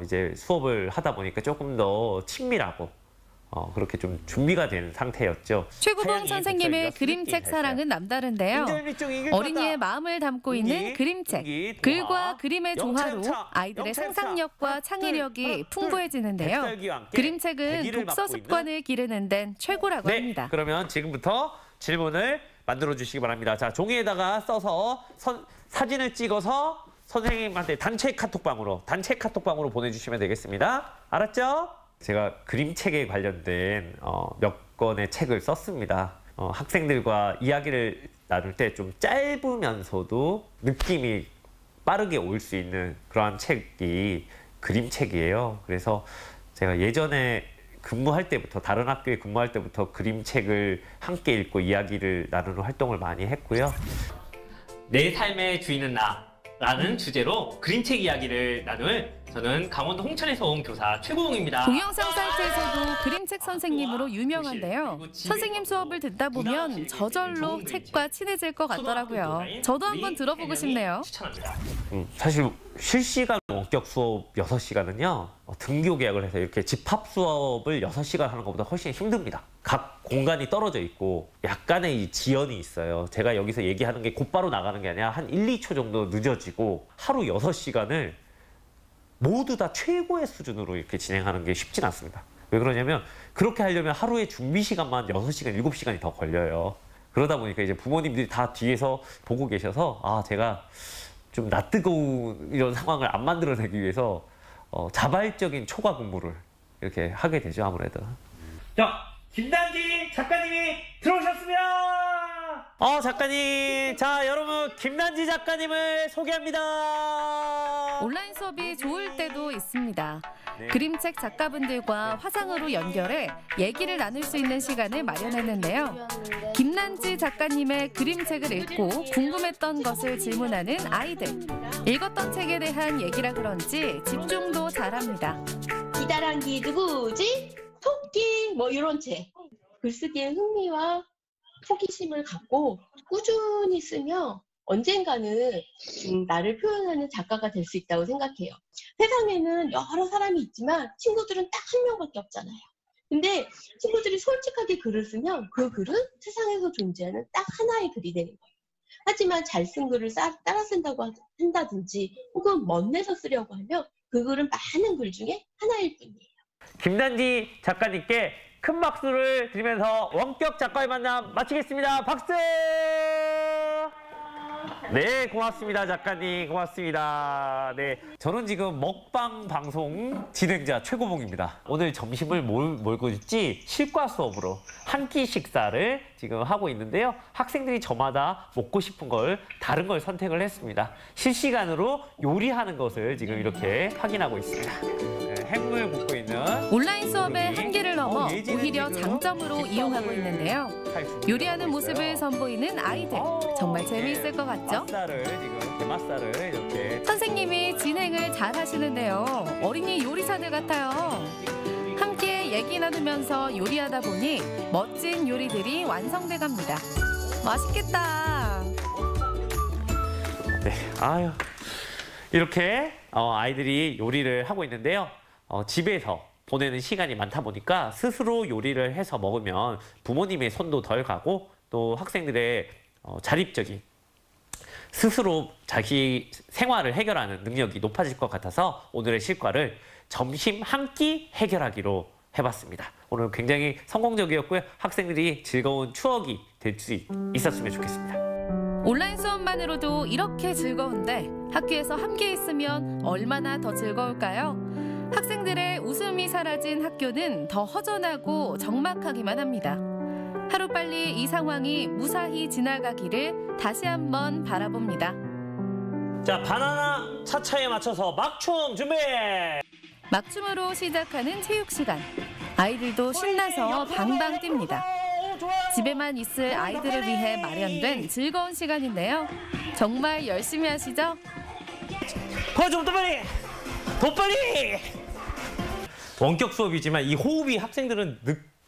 이제 수업을 하다 보니까 조금 더 친밀하고 그렇게 좀 준비가 된 상태였죠. 최고봉 선생님의 그림책 사랑은 남다른데요. 어린이의 마음을 담고 있는 그림책. 글과 그림의 조화로 아이들의 상상력과 창의력이 풍부해지는데요. 그림책은 독서 습관을 기르는 데는 최고라고 합니다. 그러면 지금부터 질문을 만들어 주시기 바랍니다. 자, 종이에다가 써서 사진을 찍어서 선생님한테 단체 카톡방으로 보내주시면 되겠습니다. 알았죠? 제가 그림책에 관련된 몇 권의 책을 썼습니다. 학생들과 이야기를 나눌 때 좀 짧으면서도 느낌이 빠르게 올 수 있는 그러한 책이 그림책이에요. 그래서 제가 예전에 근무할 때부터 다른 학교에 근무할 때부터 그림책을 함께 읽고 이야기를 나누는 활동을 많이 했고요. 내 삶의 주인은 나라는 주제로 그림책 이야기를 나눌 저는 강원도 홍천에서 온 교사 최고봉입니다. 동영상 사이트에서도 그림책 선생님으로 유명한데요. 선생님 수업을 듣다 보면 저절로 책과 친해질 것 같더라고요. 저도 한번 들어보고 싶네요. 사실 실시간 원격 수업 6시간은요. 등교 계약을 해서 이렇게 집합 수업을 6시간 하는 것보다 훨씬 힘듭니다. 각 공간이 떨어져 있고 약간의 이 지연이 있어요. 제가 여기서 얘기하는 게 곧바로 나가는 게 아니라 한 1, 2초 정도 늦어지고 하루 6시간을 모두 다 최고의 수준으로 이렇게 진행하는 게 쉽진 않습니다. 왜 그러냐면 그렇게 하려면 하루에 준비 시간만 6시간, 7시간이 더 걸려요. 그러다 보니까 이제 부모님들이 다 뒤에서 보고 계셔서 아, 제가 좀 낯뜨거운 이런 상황을 안 만들어내기 위해서 자발적인 초과 근무를 이렇게 하게 되죠, 아무래도. 자, 김단지 작가님이 들어오셨습니다. 작가님. 자, 여러분 김단지 작가님을 소개합니다. 온라인 수업이 좋을 때도 있습니다. 그림책 작가분들과 화상으로 연결해 얘기를 나눌 수 있는 시간을 마련했는데요. 김난지 작가님의 그림책을 읽고 궁금했던 것을 질문하는 아이들. 읽었던 책에 대한 얘기라 그런지 집중도 잘합니다. 이다랑기 누구지? 토끼 뭐 이런 책. 글쓰기에 흥미와 호기심을 갖고 꾸준히 쓰며 언젠가는 나를 표현하는 작가가 될 수 있다고 생각해요. 세상에는 여러 사람이 있지만 친구들은 딱 한 명밖에 없잖아요. 근데 친구들이 솔직하게 글을 쓰면 그 글은 세상에서 존재하는 딱 하나의 글이 되는 거예요. 하지만 잘 쓴 글을 따라 쓴다고 한다든지 혹은 멋내서 쓰려고 하면 그 글은 많은 글 중에 하나일 뿐이에요. 김단지 작가님께 큰 박수를 드리면서 원격 작가의 만남 마치겠습니다. 박수! 네, 고맙습니다. 작가님, 고맙습니다. 네, 저는 지금 먹방 방송 진행자 최고봉입니다. 오늘 점심을 뭘 먹을지 실과 수업으로 한 끼 식사를 지금 하고 있는데요. 학생들이 저마다 먹고 싶은 걸 다른 걸 선택을 했습니다. 실시간으로 요리하는 것을 지금 이렇게 확인하고 있습니다. 네, 햄을 굽고 있는 온라인 수업의 한계를 넘어 오히려 장점으로 이용하고 있는데요. 요리하는 모습을 선보이는 아이들. 정말 재미있을 것 같죠? 맛살을 지금 게맛살을 이렇게 선생님이 진행을 잘 하시는데요. 어린이 요리사들 같아요. 함께 얘기 나누면서 요리하다 보니 멋진 요리들이 완성돼 갑니다. 맛있겠다. 네, 아유 이렇게 아이들이 요리를 하고 있는데요. 집에서 보내는 시간이 많다 보니까 스스로 요리를 해서 먹으면 부모님의 손도 덜 가고 또 학생들의 자립적인 스스로 자기 생활을 해결하는 능력이 높아질 것 같아서 오늘의 실과를 점심 한 끼 해결하기로 해봤습니다. 오늘 굉장히 성공적이었고요. 학생들이 즐거운 추억이 될 수 있었으면 좋겠습니다. 온라인 수업만으로도 이렇게 즐거운데 학교에서 함께 있으면 얼마나 더 즐거울까요? 학생들의 웃음이 사라진 학교는 더 허전하고 적막하기만 합니다. 하루빨리 이 상황이 무사히 지나가기를 다시 한번 바라봅니다. 자, 바나나 차차에 맞춰서 막춤 준비! 막춤으로 시작하는 체육 시간. 아이들도 신나서 방방 뜁니다. 집에만 있을 아이들을 위해 마련된 즐거운 시간인데요. 정말 열심히 하시죠? 좀 더 빨리! 더 빨리! 원격 수업이지만 이 호흡이 학생들은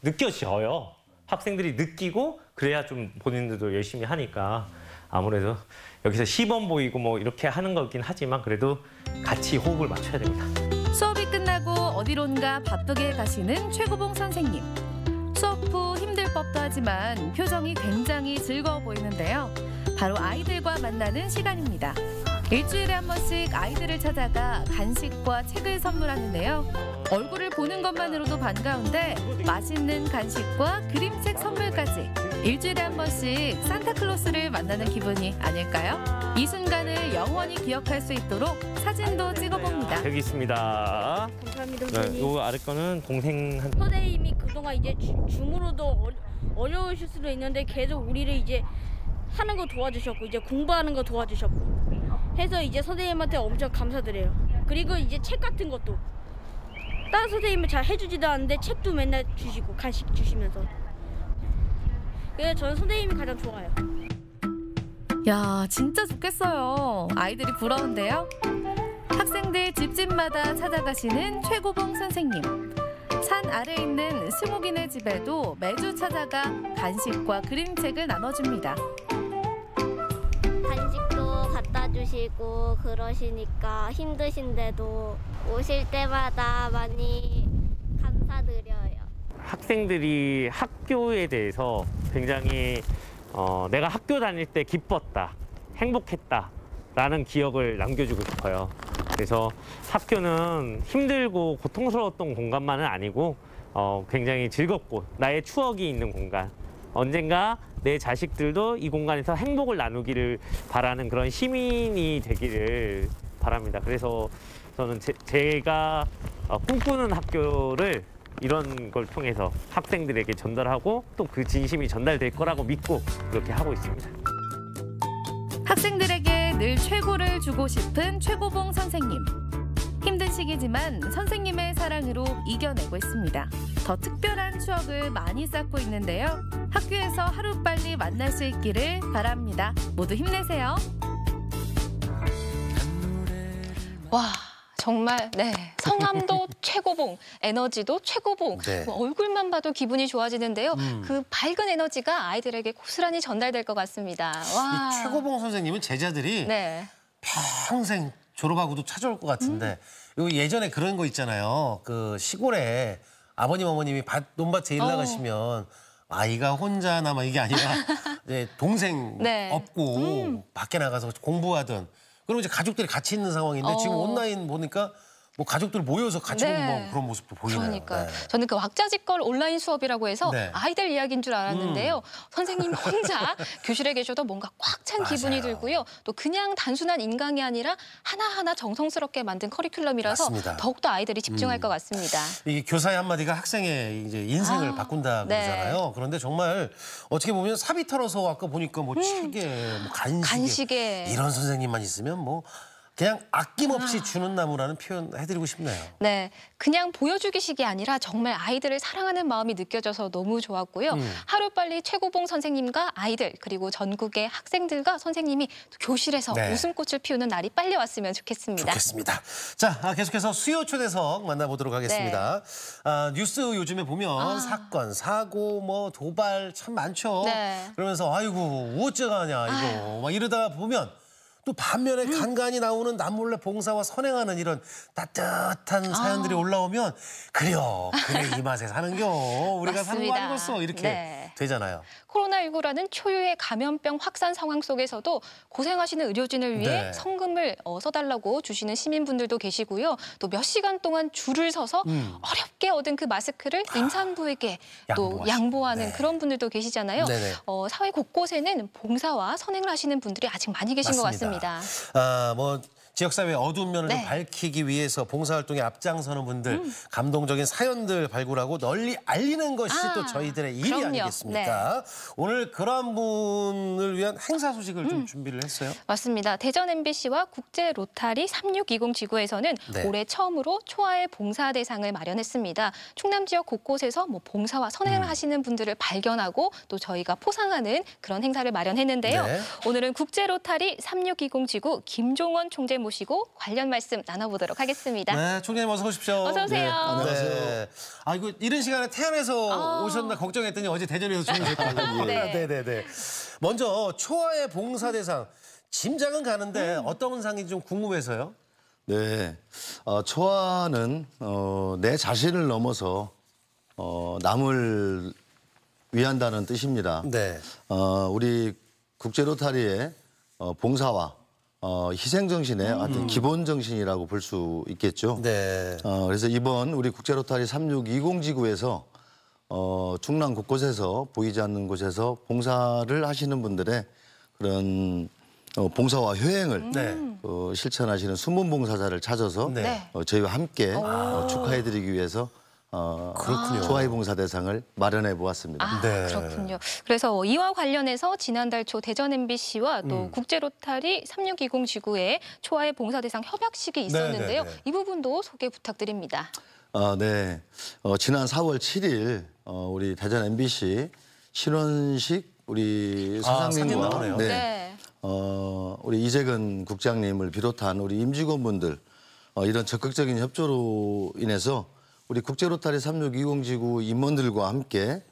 느껴져요. 학생들이 느끼고 그래야 좀 본인들도 열심히 하니까 아무래도 여기서 시범 보이고 뭐 이렇게 하는 거긴 하지만 그래도 같이 호흡을 맞춰야 됩니다. 수업이 끝나고 어디론가 바쁘게 가시는 최고봉 선생님. 수업 후 힘들 법도 하지만 표정이 굉장히 즐거워 보이는데요. 바로 아이들과 만나는 시간입니다. 일주일에 한 번씩 아이들을 찾아가 간식과 책을 선물하는데요. 얼굴을 보는 것만으로도 반가운데 맛있는 간식과 그림책 선물까지 일주일에 한 번씩 산타클로스를 만나는 기분이 아닐까요? 이 순간을 영원히 기억할 수 있도록 사진도 찍어봅니다. 여기 있습니다. 감사합니다, 선생님. 요 아래 거는 동생 선생님이 그동안 이제 줌으로도 어려우실 수도 있는데 계속 우리를 이제 하는 거 도와주셨고 이제 공부하는 거 도와주셨고 해서 이제 선생님한테 엄청 감사드려요. 그리고 이제 책 같은 것도 다른 선생님은 잘 해주지도 않는데 책도 맨날 주시고 간식 주시면서. 그래서 저는 선생님이 가장 좋아요. 야, 진짜 좋겠어요. 아이들이 부러운데요. 학생들 집집마다 찾아가시는 최고봉 선생님. 산 아래에 있는 스무기네 집에도 매주 찾아가 간식과 그림책을 나눠줍니다. 간식도 갖다 주시고 그러시니까 힘드신데도 오실 때마다 많이 감사드려요. 학생들이 학교에 대해서 굉장히 내가 학교 다닐 때 기뻤다, 행복했다라는 기억을 남겨주고 싶어요. 그래서 학교는 힘들고 고통스러웠던 공간만은 아니고 굉장히 즐겁고 나의 추억이 있는 공간. 언젠가 내 자식들도 이 공간에서 행복을 나누기를 바라는 그런 시민이 되기를 바랍니다. 그래서 저는 제가 꿈꾸는 학교를 이런 걸 통해서 학생들에게 전달하고 또 그 진심이 전달될 거라고 믿고 그렇게 하고 있습니다. 학생들에게 늘 최고를 주고 싶은 최고봉 선생님. 힘든 시기지만 선생님의 사랑으로 이겨내고 있습니다. 더 특별한 추억을 많이 쌓고 있는데요. 학교에서 하루빨리 만날 수 있기를 바랍니다. 모두 힘내세요. 와. 정말 네 성함도 최고봉, 에너지도 최고봉. 네. 뭐 얼굴만 봐도 기분이 좋아지는데요. 그 밝은 에너지가 아이들에게 고스란히 전달될 것 같습니다. 와. 이 최고봉 선생님은 제자들이 네. 평생 졸업하고도 찾아올 것 같은데 요 예전에 그런 거 있잖아요. 그 시골에 아버님 어머님이 논밭에 일 나가시면 아이가 혼자 남아 이게 아니라 이제 동생 네. 없고 밖에 나가서 공부하든 그럼 이제 가족들이 같이 있는 상황인데 지금 온라인 보니까 뭐 가족들 모여서 같이 네. 공부하고 그런 모습도 보이네요. 그러니까요. 네. 저는 그 왁자지껄 온라인 수업이라고 해서 네. 아이들 이야기인 줄 알았는데요. 선생님 혼자 교실에 계셔도 뭔가 꽉 찬 기분이 들고요. 또 그냥 단순한 인강이 아니라 하나하나 정성스럽게 만든 커리큘럼이라서 맞습니다. 더욱더 아이들이 집중할 것 같습니다. 이게 교사의 한마디가 학생의 이제 인생을 바꾼다 네. 그러잖아요. 그런데 정말 어떻게 보면 사비 털어서 아까 보니까 뭐 책에 뭐 간식에 이런 선생님만 있으면 뭐 그냥 아낌없이 주는 나무라는 표현 해드리고 싶네요. 네, 그냥 보여주기식이 아니라 정말 아이들을 사랑하는 마음이 느껴져서 너무 좋았고요. 하루빨리 최고봉 선생님과 아이들 그리고 전국의 학생들과 선생님이 교실에서 네. 웃음꽃을 피우는 날이 빨리 왔으면 좋겠습니다. 좋겠습니다. 자, 계속해서 수요 초대석 만나보도록 하겠습니다. 뉴스 요즘에 보면 사건, 사고, 뭐 도발 참 많죠. 네. 그러면서 아이고 어쩌가냐 이거 막 이러다가 보면 또 반면에 간간히 나오는 남몰래 봉사와 선행하는 이런 따뜻한 사연들이 올라오면 그래 이 맛에 사는겨 우리가 사는 거 아니겠어 이렇게 되잖아요. 코로나19라는 초유의 감염병 확산 상황 속에서도 고생하시는 의료진을 위해 성금을 써달라고 주시는 시민분들도 계시고요. 또 몇 시간 동안 줄을 서서 어렵게 얻은 그 마스크를 임산부에게 또 양보하는 그런 분들도 계시잖아요. 사회 곳곳에는 봉사와 선행을 하시는 분들이 아직 많이 계신 것 같습니다. 뭐 지역사회의 어두운 면을 좀 밝히기 위해서 봉사활동에 앞장서는 분들 감동적인 사연들 발굴하고 널리 알리는 것이 또 저희들의 일이 아니겠습니까? 오늘 그러한 분을 위한 행사 소식을 좀 준비를 했어요. 맞습니다. 대전 MBC와 국제 로타리 3620 지구에서는 올해 처음으로 초아의 봉사 대상을 마련했습니다. 충남 지역 곳곳에서 뭐 봉사와 선행을 하시는 분들을 발견하고 또 저희가 포상하는 그런 행사를 마련했는데요. 오늘은 국제 로타리 3620 지구 김종원 총재 모시고 관련 말씀 나눠보도록 하겠습니다. 네, 총장님 어서 오십시오. 어서 오세요. 네, 안녕하세요. 네. 아이고 이런 시간에 태안에서 오셨나 걱정했더니 어제 대전에서 주무셨다고. 네네네. 먼저 초아의 봉사 대상 짐작은 가는데 어떤 상인지 좀 궁금해서요. 네, 초아는 내 자신을 넘어서 남을 위한다는 뜻입니다. 네. 우리 국제 로타리의 봉사와 희생 정신의 어떤 기본 정신이라고 볼 수 있겠죠. 네. 그래서 이번 우리 국제 로타리 3620 지구에서 충남 곳곳에서 보이지 않는 곳에서 봉사를 하시는 분들의 그런 봉사와 효행을 실천하시는 숨은 봉사자를 찾아서 저희와 함께 축하해드리기 위해서 그렇군요. 초아의 봉사 대상을 마련해 보았습니다. 그렇군요. 그래서 이와 관련해서 지난달 초 대전 MBC와 또 국제 로타리 3620 지구에 초아의 봉사 대상 협약식이 있었는데요. 이 부분도 소개 부탁드립니다. 네. 지난 4월 7일 우리 대전 MBC 신원식 우리 사장님과 우리 이재근 국장님을 비롯한 우리 임직원분들 이런 적극적인 협조로 인해서 우리 국제로타리 3620지구 임원들과 함께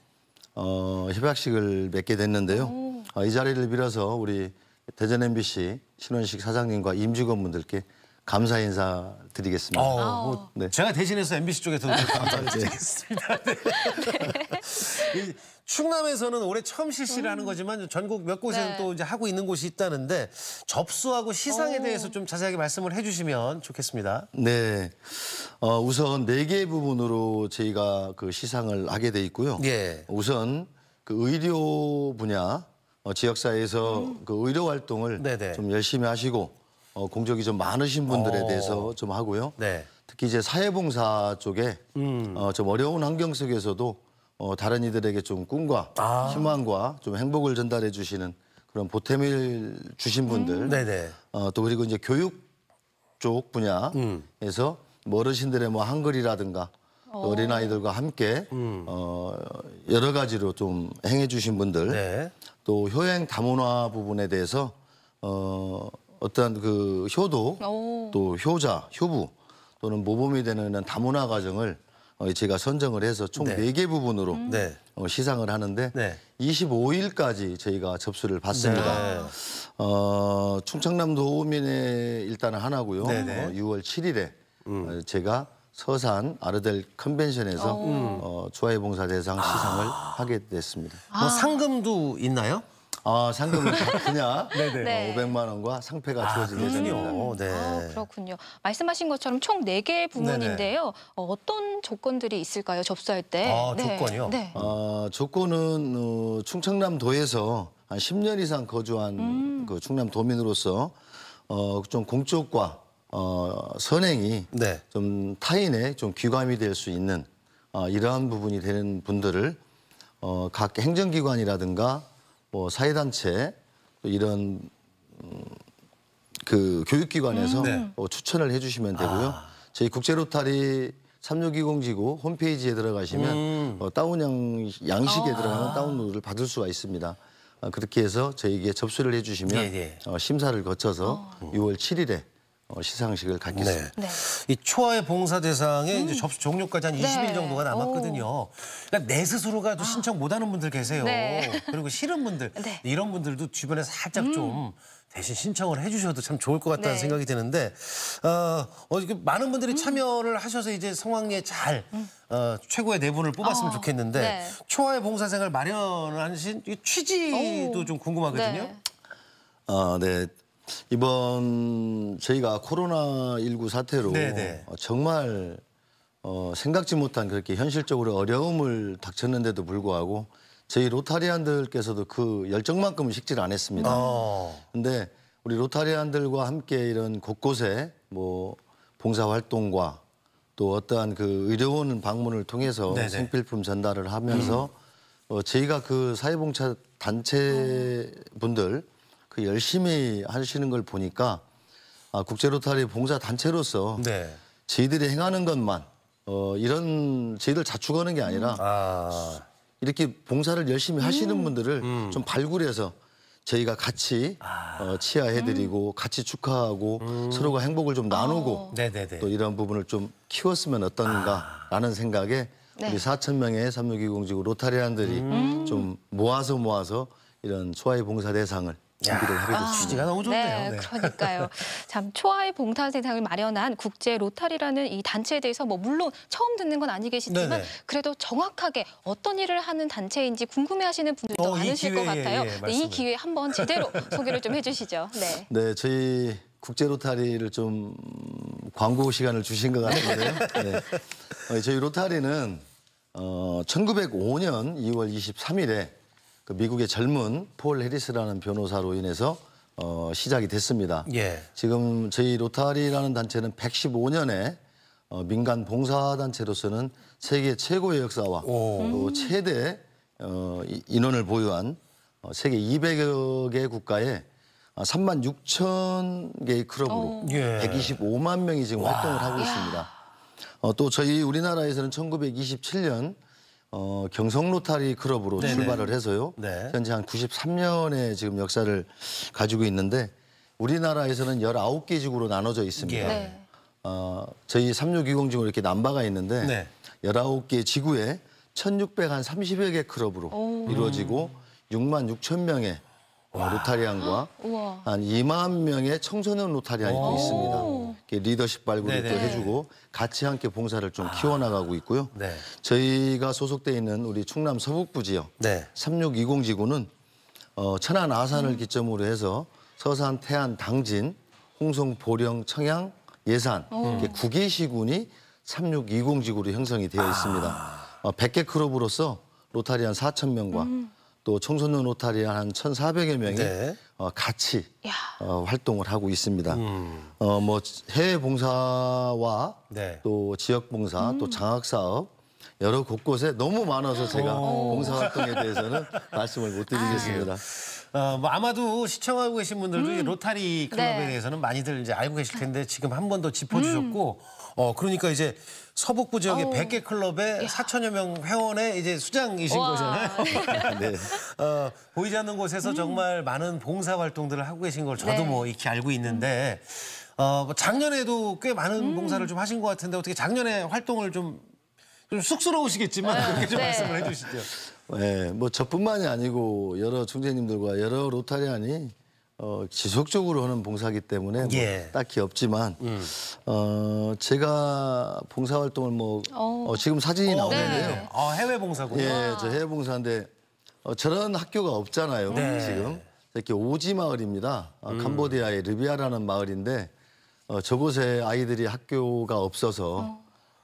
협약식을 맺게 됐는데요. 이 자리를 빌어서 우리 대전 MBC 신원식 사장님과 임직원분들께 감사 인사 드리겠습니다. 네. 제가 대신해서 MBC 쪽에서도 감사를 드리겠습니다. 네. 충남에서는 올해 처음 실시를 하는 거지만 전국 몇 곳에는 또 이제 하고 있는 곳이 있다는데 접수하고 시상에 대해서 좀 자세하게 말씀을 해주시면 좋겠습니다. 네, 우선 4개 부분으로 저희가 그 시상을 하게 돼 있고요. 우선 그 의료 분야 지역사회에서 그 의료 활동을 좀 열심히 하시고 공적이 좀 많으신 분들에 대해서 좀 하고요. 특히 이제 사회봉사 쪽에 좀 어려운 환경 속에서도 다른 이들에게 좀 꿈과 희망과 좀 행복을 전달해 주시는 그런 보탬을 주신 분들, 또 그리고 이제 교육 쪽 분야에서 뭐 어르신들의 뭐 한글이라든가 또 어린아이들과 함께 여러 가지로 좀 행해 주신 분들, 또 효행 다문화 부분에 대해서 어떤 그 효도, 또 효자, 효부 또는 모범이 되는 다문화 과정을 제가 선정을 해서 총 4개 부분으로 시상을 하는데 25일까지 저희가 접수를 받습니다. 충청남도 호민에 일단은 하나고요. 6월 7일에 제가 서산 아르델 컨벤션에서 추하의 봉사 대상 시상을 하게 됐습니다. 뭐 상금도 있나요? 상금은 그냥 500만 원과 상패가 주어질 예정입니다. 그렇군요. 말씀하신 것처럼 총 4개 부문인데요. 어떤 조건들이 있을까요? 접수할 때. 조건이요? 조건은 충청남도에서 한 10년 이상 거주한 그 충남도민으로서 좀 공적과 선행이 좀 타인의 좀 귀감이 될 수 있는 이러한 부분이 되는 분들을 각 행정기관이라든가 뭐 사회단체 이런 그 교육기관에서 추천을 해주시면 되고요. 저희 국제로타리 3620지구 홈페이지에 들어가시면 다운 양식에 들어가는 다운로드를 받을 수가 있습니다. 그렇게 해서 저희에게 접수를 해주시면 심사를 거쳐서 6월 7일에 시상식을 갖겠습니다. 이 초하의 봉사 대상에 이제 접수 종료까지 한 20일 정도가 남았거든요. 그러니까 내 스스로가 또 신청 못하는 분들 계세요. 그리고 싫은 분들 이런 분들도 주변에 살짝 좀 대신 신청을 해주셔도 참 좋을 것 같다는 생각이 드는데 많은 분들이 참여를 하셔서 이제 성황리에 잘 최고의 4분을 뽑았으면 좋겠는데 초하의 봉사생활 마련하신 이 취지도 좀 궁금하거든요. 네. 이번 저희가 코로나19 사태로 정말 생각지 못한 그렇게 현실적으로 어려움을 닥쳤는데도 불구하고 저희 로타리안들께서도 그 열정만큼은 식지를 안 했습니다. 근데 우리 로타리안들과 함께 이런 곳곳에 뭐 봉사활동과 또 어떠한 그 의료원 방문을 통해서 생필품 전달을 하면서 저희가 그 사회봉사 단체 분들 열심히 하시는 걸 보니까 국제로타리 봉사 단체로서 저희들이 행하는 것만 이런 저희들 자축하는 게 아니라 이렇게 봉사를 열심히 하시는 분들을 좀 발굴해서 저희가 같이 치하해드리고 같이 축하하고 서로가 행복을 좀 나누고 또 이런 부분을 좀 키웠으면 어떤가라는 생각에 우리 4,000명의 3620지구 로타리안들이 좀 모아서 이런 초하의 봉사 대상을 준비를 하게 됐습니다. 취지가 너무 좋네요. 그러니까요. 참 초하의 봉사 대상을 마련한 국제 로타리라는 이 단체에 대해서 뭐 물론 처음 듣는 건 아니겠지만 그래도 정확하게 어떤 일을 하는 단체인지 궁금해하시는 분들도 많으실 것 같아요. 이 기회에 한번 제대로 소개를 좀 해주시죠. 네, 저희 국제 로타리를 좀 광고 시간을 주신 것 같은데요. 저희 로타리는 1905년 2월 23일에 그 미국의 젊은 폴 해리스라는 변호사로 인해서 시작이 됐습니다. 지금 저희 로타리라는 단체는 115년에 민간 봉사단체로서는 세계 최고의 역사와 또 최대 인원을 보유한 세계 200여 개 국가에 3만 6천 개의 클럽으로 125만 명이 지금 활동을 하고 있습니다. 또 저희 우리나라에서는 1927년 경성 로타리 클럽으로 네네. 출발을 해서요. 네. 현재 한 93년의 지금 역사를 가지고 있는데 우리나라에서는 19개 지구로 나눠져 있습니다. 네. 저희 3620 지구 이렇게 남바가 있는데 네. 19개 지구에 1,630여 개 클럽으로 이루어지고 6만 6천 명의 로타리안과 우와. 한 2만 명의 청소년 로타리안이 또 있습니다. 이렇게 리더십 발굴을 또 네네. 해주고 같이 함께 봉사를 좀 키워나가고 있고요. 네. 저희가 소속돼 있는 우리 충남 서북부 지역 네. 3620 지구는 천안 아산을 기점으로 해서 서산, 태안, 당진, 홍성, 보령, 청양, 예산 이렇게 9개 시군이 3620 지구로 형성이 되어 있습니다. 100개 클럽으로서 로타리안 4,000명과 또 청소년 로타리안 한 1,400여 명이 네. 같이 활동을 하고 있습니다. 뭐 해외 봉사와 네. 또 지역 봉사, 또 장학 사업 여러 곳곳에 너무 많아서 제가 봉사 활동에 대해서는 말씀을 못 드리겠습니다. 뭐 아마도 시청하고 계신 분들도 이 로타리 클럽에 네. 대해서는 많이들 이제 알고 계실 텐데 지금 한 번 더 짚어주셨고, 그러니까 이제 서북부 지역의 100개 클럽에 4천여 명 회원의 이제 수장이신 와. 거잖아요. 네. 보이지 않는 곳에서 정말 많은 봉사 활동들을 하고 계신 걸 저도 네. 뭐 익히 알고 있는데, 뭐 작년에도 꽤 많은 봉사를 좀 하신 것 같은데 어떻게 작년에 활동을 좀 쑥스러우시겠지만 그렇게 좀 네. 말씀을 해주시죠. 네, 뭐 저뿐만이 아니고 여러 중재님들과 여러 로타리안이 지속적으로 하는 봉사기 때문에 뭐 예. 딱히 없지만 제가 봉사 활동을 뭐 지금 사진이 나오는데요. 네. 해외 봉사군요. 예, 저 해외 봉사인데 저런 학교가 없잖아요. 네. 지금 이렇게 오지 마을입니다. 캄보디아의 르비아라는 마을인데 저곳에 아이들이 학교가 없어서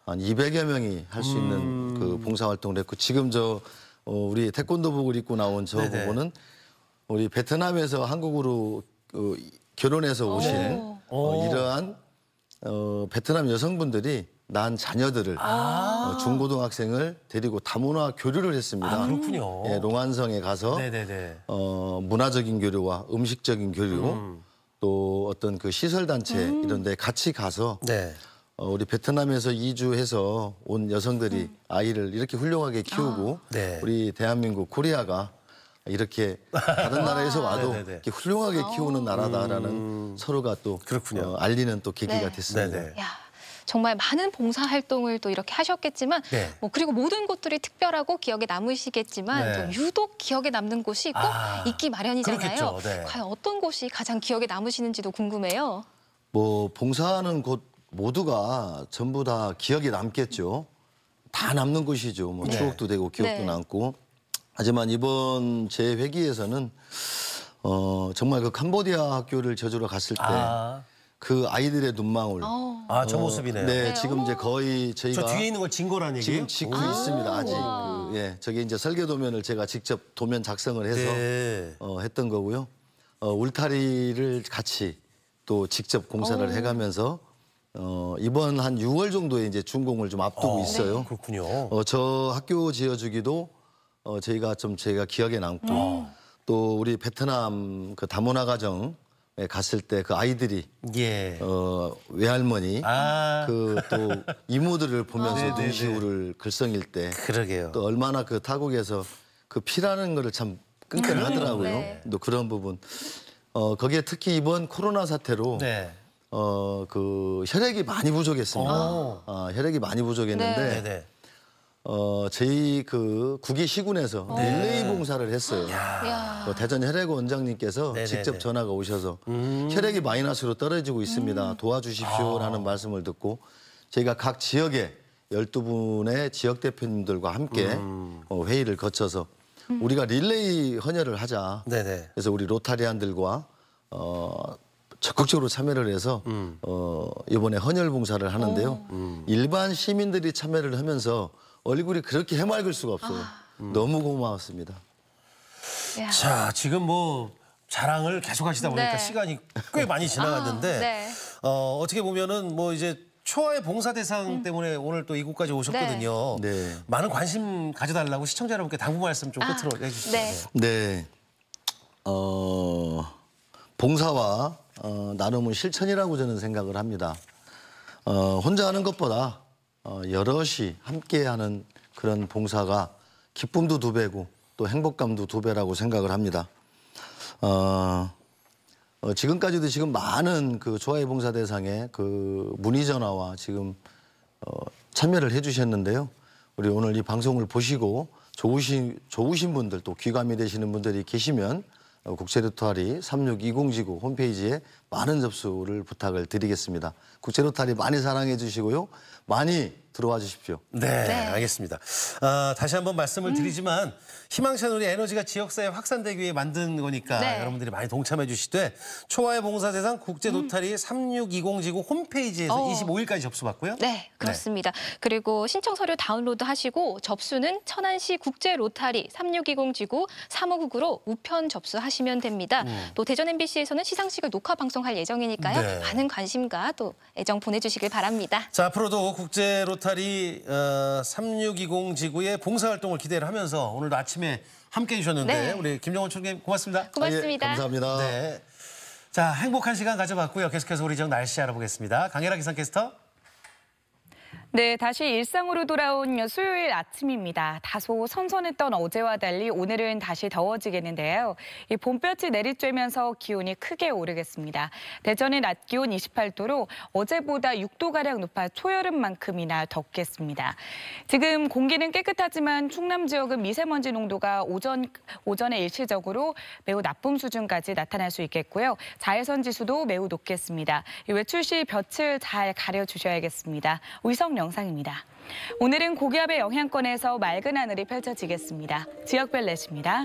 한 200여 명이 할 수 있는 그 봉사 활동을 했고 지금 우리 태권도복을 입고 나온 저 네네. 부분은 우리 베트남에서 한국으로 결혼해서 오신 이러한 베트남 여성분들이 낳은 자녀들을 중고등학생을 데리고 다문화 교류를 했습니다. 그렇군요. 예, 롱안성에 가서 네네네. 문화적인 교류와 음식적인 교류 또 어떤 그 시설 단체 이런 데 같이 가서 네. 우리 베트남에서 이주해서 온 여성들이 아이를 이렇게 훌륭하게 키우고 네. 우리 대한민국 코리아가 이렇게 다른 나라에서 와도 네네네. 이렇게 훌륭하게 키우는 나라다라는 서로가 또 그렇군요. 알리는 또 계기가 네. 됐습니다. 네네. 야, 정말 많은 봉사 활동을 또 이렇게 하셨겠지만 네. 뭐 그리고 모든 곳들이 특별하고 기억에 남으시겠지만 네. 또 유독 기억에 남는 곳이 꼭 있기 마련이잖아요. 그렇겠죠. 네. 과연 어떤 곳이 가장 기억에 남으시는지도 궁금해요. 뭐 봉사하는 곳 모두가 전부 다 기억에 남겠죠. 다 남는 곳이죠. 뭐 네. 추억도 되고 기억도 네. 남고. 하지만 이번 제 회기에서는 정말 그 캄보디아 학교를 저주러 갔을 때 그 아이들의 눈망울. 저 모습이네요. 네, 지금 이제 거의 저희가 저 뒤에 있는 걸 진 거란 얘기예요? 지금 짓고 있습니다. 아직. 저게 이제 설계 도면을 제가 직접 도면 작성을 해서 네. 했던 거고요. 울타리를 같이 또 직접 공사를 해가면서 이번 한 6월 정도에 이제 준공을 좀 앞두고 있어요. 그렇군요. 저 학교 지어주기도 제가 기억에 남고 또 우리 베트남 그 다문화 가정에 갔을 때 그 아이들이 예. 외할머니 그 또 이모들을 보면서 네네네. 눈시울을 글썽일 때 그러게요. 또 얼마나 그 타국에서 그 피라는 거를 참 끈끈하더라고요. 네. 또 그런 부분. 거기에 특히 이번 코로나 사태로 네. 그 혈액이 많이 부족했습니다. 혈액이 많이 부족했는데 네네. 저희 그 구기 시군에서 릴레이 봉사를 했어요. 대전 혈액 원장님께서 네네네. 직접 전화가 오셔서 혈액이 마이너스로 떨어지고 있습니다. 도와주십시오라는 말씀을 듣고 저희가 각 지역에 12분의 지역 대표님들과 함께 회의를 거쳐서 우리가 릴레이 헌혈을 하자. 네네. 그래서 우리 로타리안들과 적극적으로 참여를 해서 이번에 헌혈 봉사를 하는데요. 일반 시민들이 참여를 하면서 얼굴이 그렇게 해맑을 수가 없어요. 너무 고마웠습니다. 자, 지금 뭐 자랑을 계속 하시다 보니까 네. 시간이 꽤 많이 지나갔는데 네. 어떻게 보면은 뭐 이제 초아의 봉사 대상 때문에 오늘 또 이곳까지 오셨거든요. 네. 많은 관심 가져달라고 시청자 여러분께 당부 말씀 좀 끝으로 해주시죠. 네. 네. 봉사와 나눔은 실천이라고 저는 생각을 합니다. 혼자 하는 것보다 여럿이 함께하는 그런 봉사가 기쁨도 2배고 또 행복감도 2배라고 생각을 합니다. 지금까지도 지금 많은 그 조아의 봉사 대상에 그 문의 전화와 지금 참여를 해주셨는데요. 우리 오늘 이 방송을 보시고 좋으신 분들 또 귀감이 되시는 분들이 계시면 국제로타리 3620지구 홈페이지에 많은 접수를 부탁을 드리겠습니다. 국제로타리 많이 사랑해 주시고요. 많이 들어와 주십시오. 네, 알겠습니다. 다시 한번 말씀을 드리지만 희망 채널이 에너지가 지역사회 확산되기 위해 만든 거니까 여러분들이 많이 동참해 주시되 초아의 봉사대상 국제로타리 3620지구 홈페이지에서 25일까지 접수받고요. 네, 그렇습니다. 그리고 신청 서류 다운로드 하시고 접수는 천안시 국제로타리 3620지구 3599로 우편 접수하시면 됩니다. 또 대전 MBC에서는 시상식을 녹화 방송할 예정이니까요. 많은 관심과 또 애정 보내주시길 바랍니다. 자, 앞으로도 국제로타리 3620지구의 봉사활동을 기대를 하면서 오늘도 아침에 함께해 주셨는데 우리 김정원 총장님 고맙습니다. 고맙습니다. 감사합니다. 네. 자, 행복한 시간 가져봤고요. 계속해서 우리 지역 날씨 알아보겠습니다. 강혜라 기상캐스터. 네, 다시 일상으로 돌아온 수요일 아침입니다. 다소 선선했던 어제와 달리 오늘은 다시 더워지겠는데요. 이 봄볕이 내리쬐면서 기온이 크게 오르겠습니다. 대전의 낮 기온 28도로 어제보다 6도가량 높아 초여름만큼이나 덥겠습니다. 지금 공기는 깨끗하지만 충남 지역은 미세먼지 농도가 오전에 일시적으로 매우 나쁨 수준까지 나타날 수 있겠고요. 자외선 지수도 매우 높겠습니다. 외출 시 볕을 잘 가려주셔야겠습니다. 위성 영상입니다. 오늘은 고기압의 영향권에서 맑은 하늘이 펼쳐지겠습니다. 지역별 날씨입니다.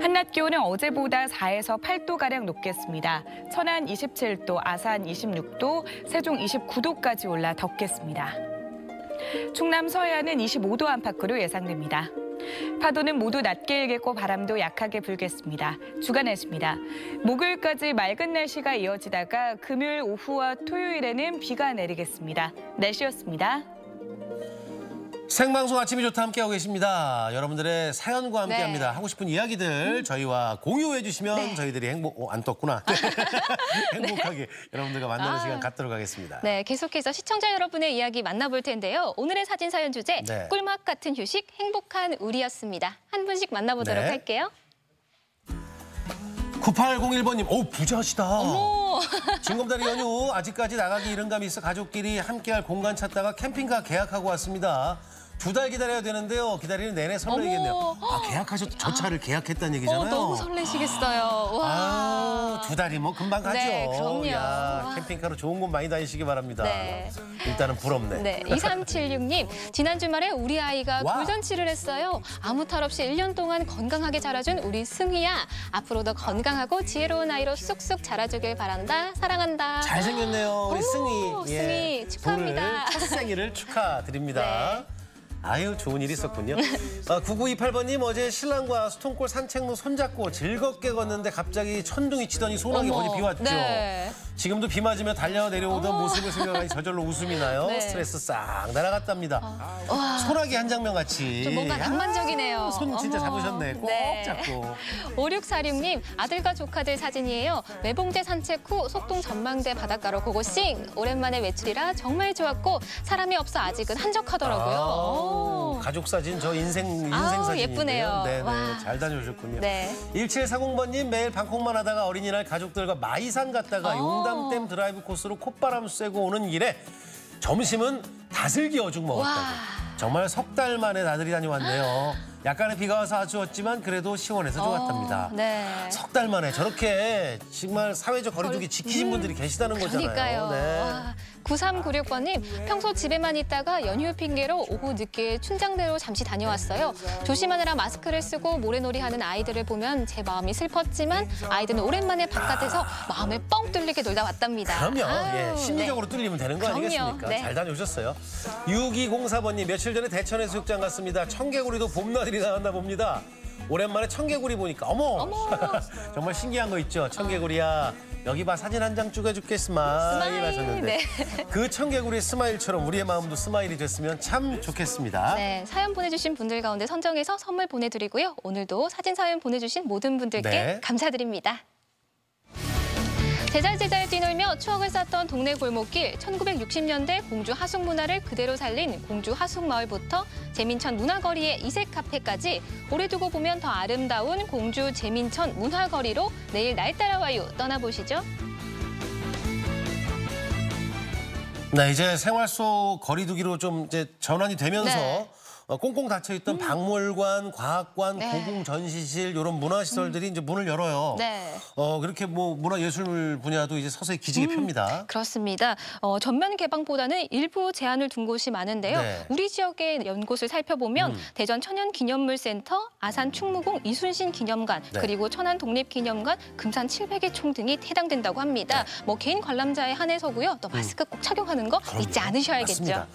한낮 기온은 어제보다 4에서 8도가량 높겠습니다. 천안 27도, 아산 26도, 세종 29도까지 올라 덥겠습니다. 충남 서해안은 25도 안팎으로 예상됩니다. 파도는 모두 낮게 일겠고 바람도 약하게 불겠습니다. 주간 날씨입니다. 목요일까지 맑은 날씨가 이어지다가 금요일 오후와 토요일에는 비가 내리겠습니다. 날씨였습니다. 생방송 아침이 좋다 함께하고 계십니다. 여러분들의 사연과 함께합니다. 하고 싶은 이야기들 저희와 공유해 주시면 저희들이 안 떴구나. 행복하게 여러분들과 만나는 시간 갖도록 하겠습니다. 네, 계속해서 시청자 여러분의 이야기 만나볼 텐데요. 오늘의 사진 사연 주제 꿀맛 같은 휴식 행복한 우리였습니다. 한 분씩 만나보도록 할게요. 9801번님, 오 부자시다. 어머. 징검다리 연휴 아직까지 나가기 이른 감이 있어 가족끼리 함께할 공간 찾다가 캠핑카 계약하고 왔습니다. 2달 기다려야 되는데요. 기다리는 내내 설레겠네요. 저 차를 계약했다는 얘기잖아요. 너무 설레시겠어요. 와. 2달이 뭐 금방 가죠. 네, 그럼요. 야, 캠핑카로 좋은 곳 많이 다니시기 바랍니다. 일단은 부럽네. 네, 2376님, 지난 주말에 우리 아이가 돌잔치를 했어요. 아무 탈 없이 1년 동안 건강하게 자라준 우리 승희야. 앞으로도 건강하고 지혜로운 아이로 쑥쑥 자라주길 바란다. 사랑한다. 잘생겼네요, 우리 승희. 승희 축하합니다. 첫 생일을 축하드립니다. 아유, 좋은 일이 있었군요. 9928번님, 어제 신랑과 수통골 산책로 손잡고 즐겁게 걷는데 갑자기 천둥이 치더니 소나기 거의 비 왔죠. 지금도 비 맞으며 달려 내려오던 모습을 생각하니 저절로 웃음이 나요. 스트레스 싹 날아갔답니다. 소나기 한 장면 같이. 좀 뭔가 낭만적이네요. 손 진짜 잡으셨네. 꼭 잡고. 5646님, 아들과 조카들 사진이에요. 매봉제 산책 후 속동 전망대 바닷가로 고고싱. 오랜만에 외출이라 정말 좋았고 사람이 없어 아직은 한적하더라고요. 가족 사진, 저 인생 사진인데요. 예쁘네요. 네네, 잘 다녀오셨군요. 1740번님, 매일 방콕만 하다가 어린이날 가족들과 마이산 갔다가 용담댐 드라이브 코스로 콧바람 쐬고 오는 길에 점심은 다슬기 어죽 먹었다고. 정말 석 달 만에 나들이 다녀왔네요. 약간의 비가 와서 아쉬웠지만 그래도 시원해서 좋았답니다. 석 달 만에 저렇게 정말 사회적 거리두기 지키신 분들이 계시다는 거잖아요. 그러니까요. 9396번님, 평소 집에만 있다가 연휴 핑계로 오후 늦게 춘장대로 잠시 다녀왔어요. 조심하느라 마스크를 쓰고 모래놀이 하는 아이들을 보면 제 마음이 슬펐지만 아이들은 오랜만에 바깥에서 마음을 뻥 뚫리게 놀다 왔답니다. 그럼요. 심리적으로 뚫리면 되는 거 아니겠습니까? 잘 다녀오셨어요. 6204번님, 며칠 전에 대천 해수욕장 갔습니다. 청개구리도 봄나들이 나왔나 봅니다. 오랜만에 청개구리 보니까 어머. 정말 신기한 거 있죠. 청개구리야, 여기 봐, 사진 한 장 찍어줄게. 스마일 하셨는데 그 청개구리 스마일처럼 우리의 마음도 스마일이 됐으면 참 좋겠습니다. 네, 사연 보내주신 분들 가운데 선정해서 선물 보내드리고요. 오늘도 사진 사연 보내주신 모든 분들께 감사드립니다. 제잘제잘 뛰놀며 추억을 쌓던 동네 골목길, 1960년대 공주 하숙 문화를 그대로 살린 공주 하숙마을부터 재민천 문화거리의 이색 카페까지 오래 두고 보면 더 아름다운 공주 재민천 문화거리로 내일 날 따라와요 떠나보시죠. 네, 이제 생활 속 거리두기로 좀 이제 전환이 되면서 네. 꽁꽁 닫혀있던 박물관, 과학관, 네. 고궁 전시실 이런 문화시설들이 이제 문을 열어요. 네. 그렇게 뭐 문화예술 분야도 이제 서서히 기지개 펴니다. 그렇습니다. 전면 개방보다는 일부 제한을 둔 곳이 많은데요. 네. 우리 지역의 연곳을 살펴보면 대전 천연기념물센터, 아산 충무공 이순신 기념관, 네. 그리고 천안 독립기념관, 금산 700의 총 등이 해당된다고 합니다. 뭐 개인 관람자에 한해서고요. 또 마스크 꼭 착용하는 거 잊지 않으셔야겠죠. 맞습니다.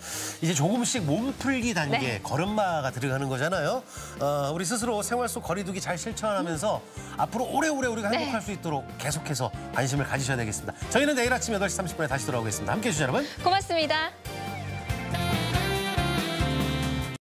이제 조금씩 몸풀기 단계, 네. 걸음마가 들어가는 거잖아요. 우리 스스로 생활 속 거리두기 잘 실천하면서 앞으로 오래오래 우리가 네. 행복할 수 있도록 계속해서 관심을 가지셔야 되겠습니다. 저희는 내일 아침 8시 30분에 다시 돌아오겠습니다. 함께해 주시죠, 여러분. 고맙습니다.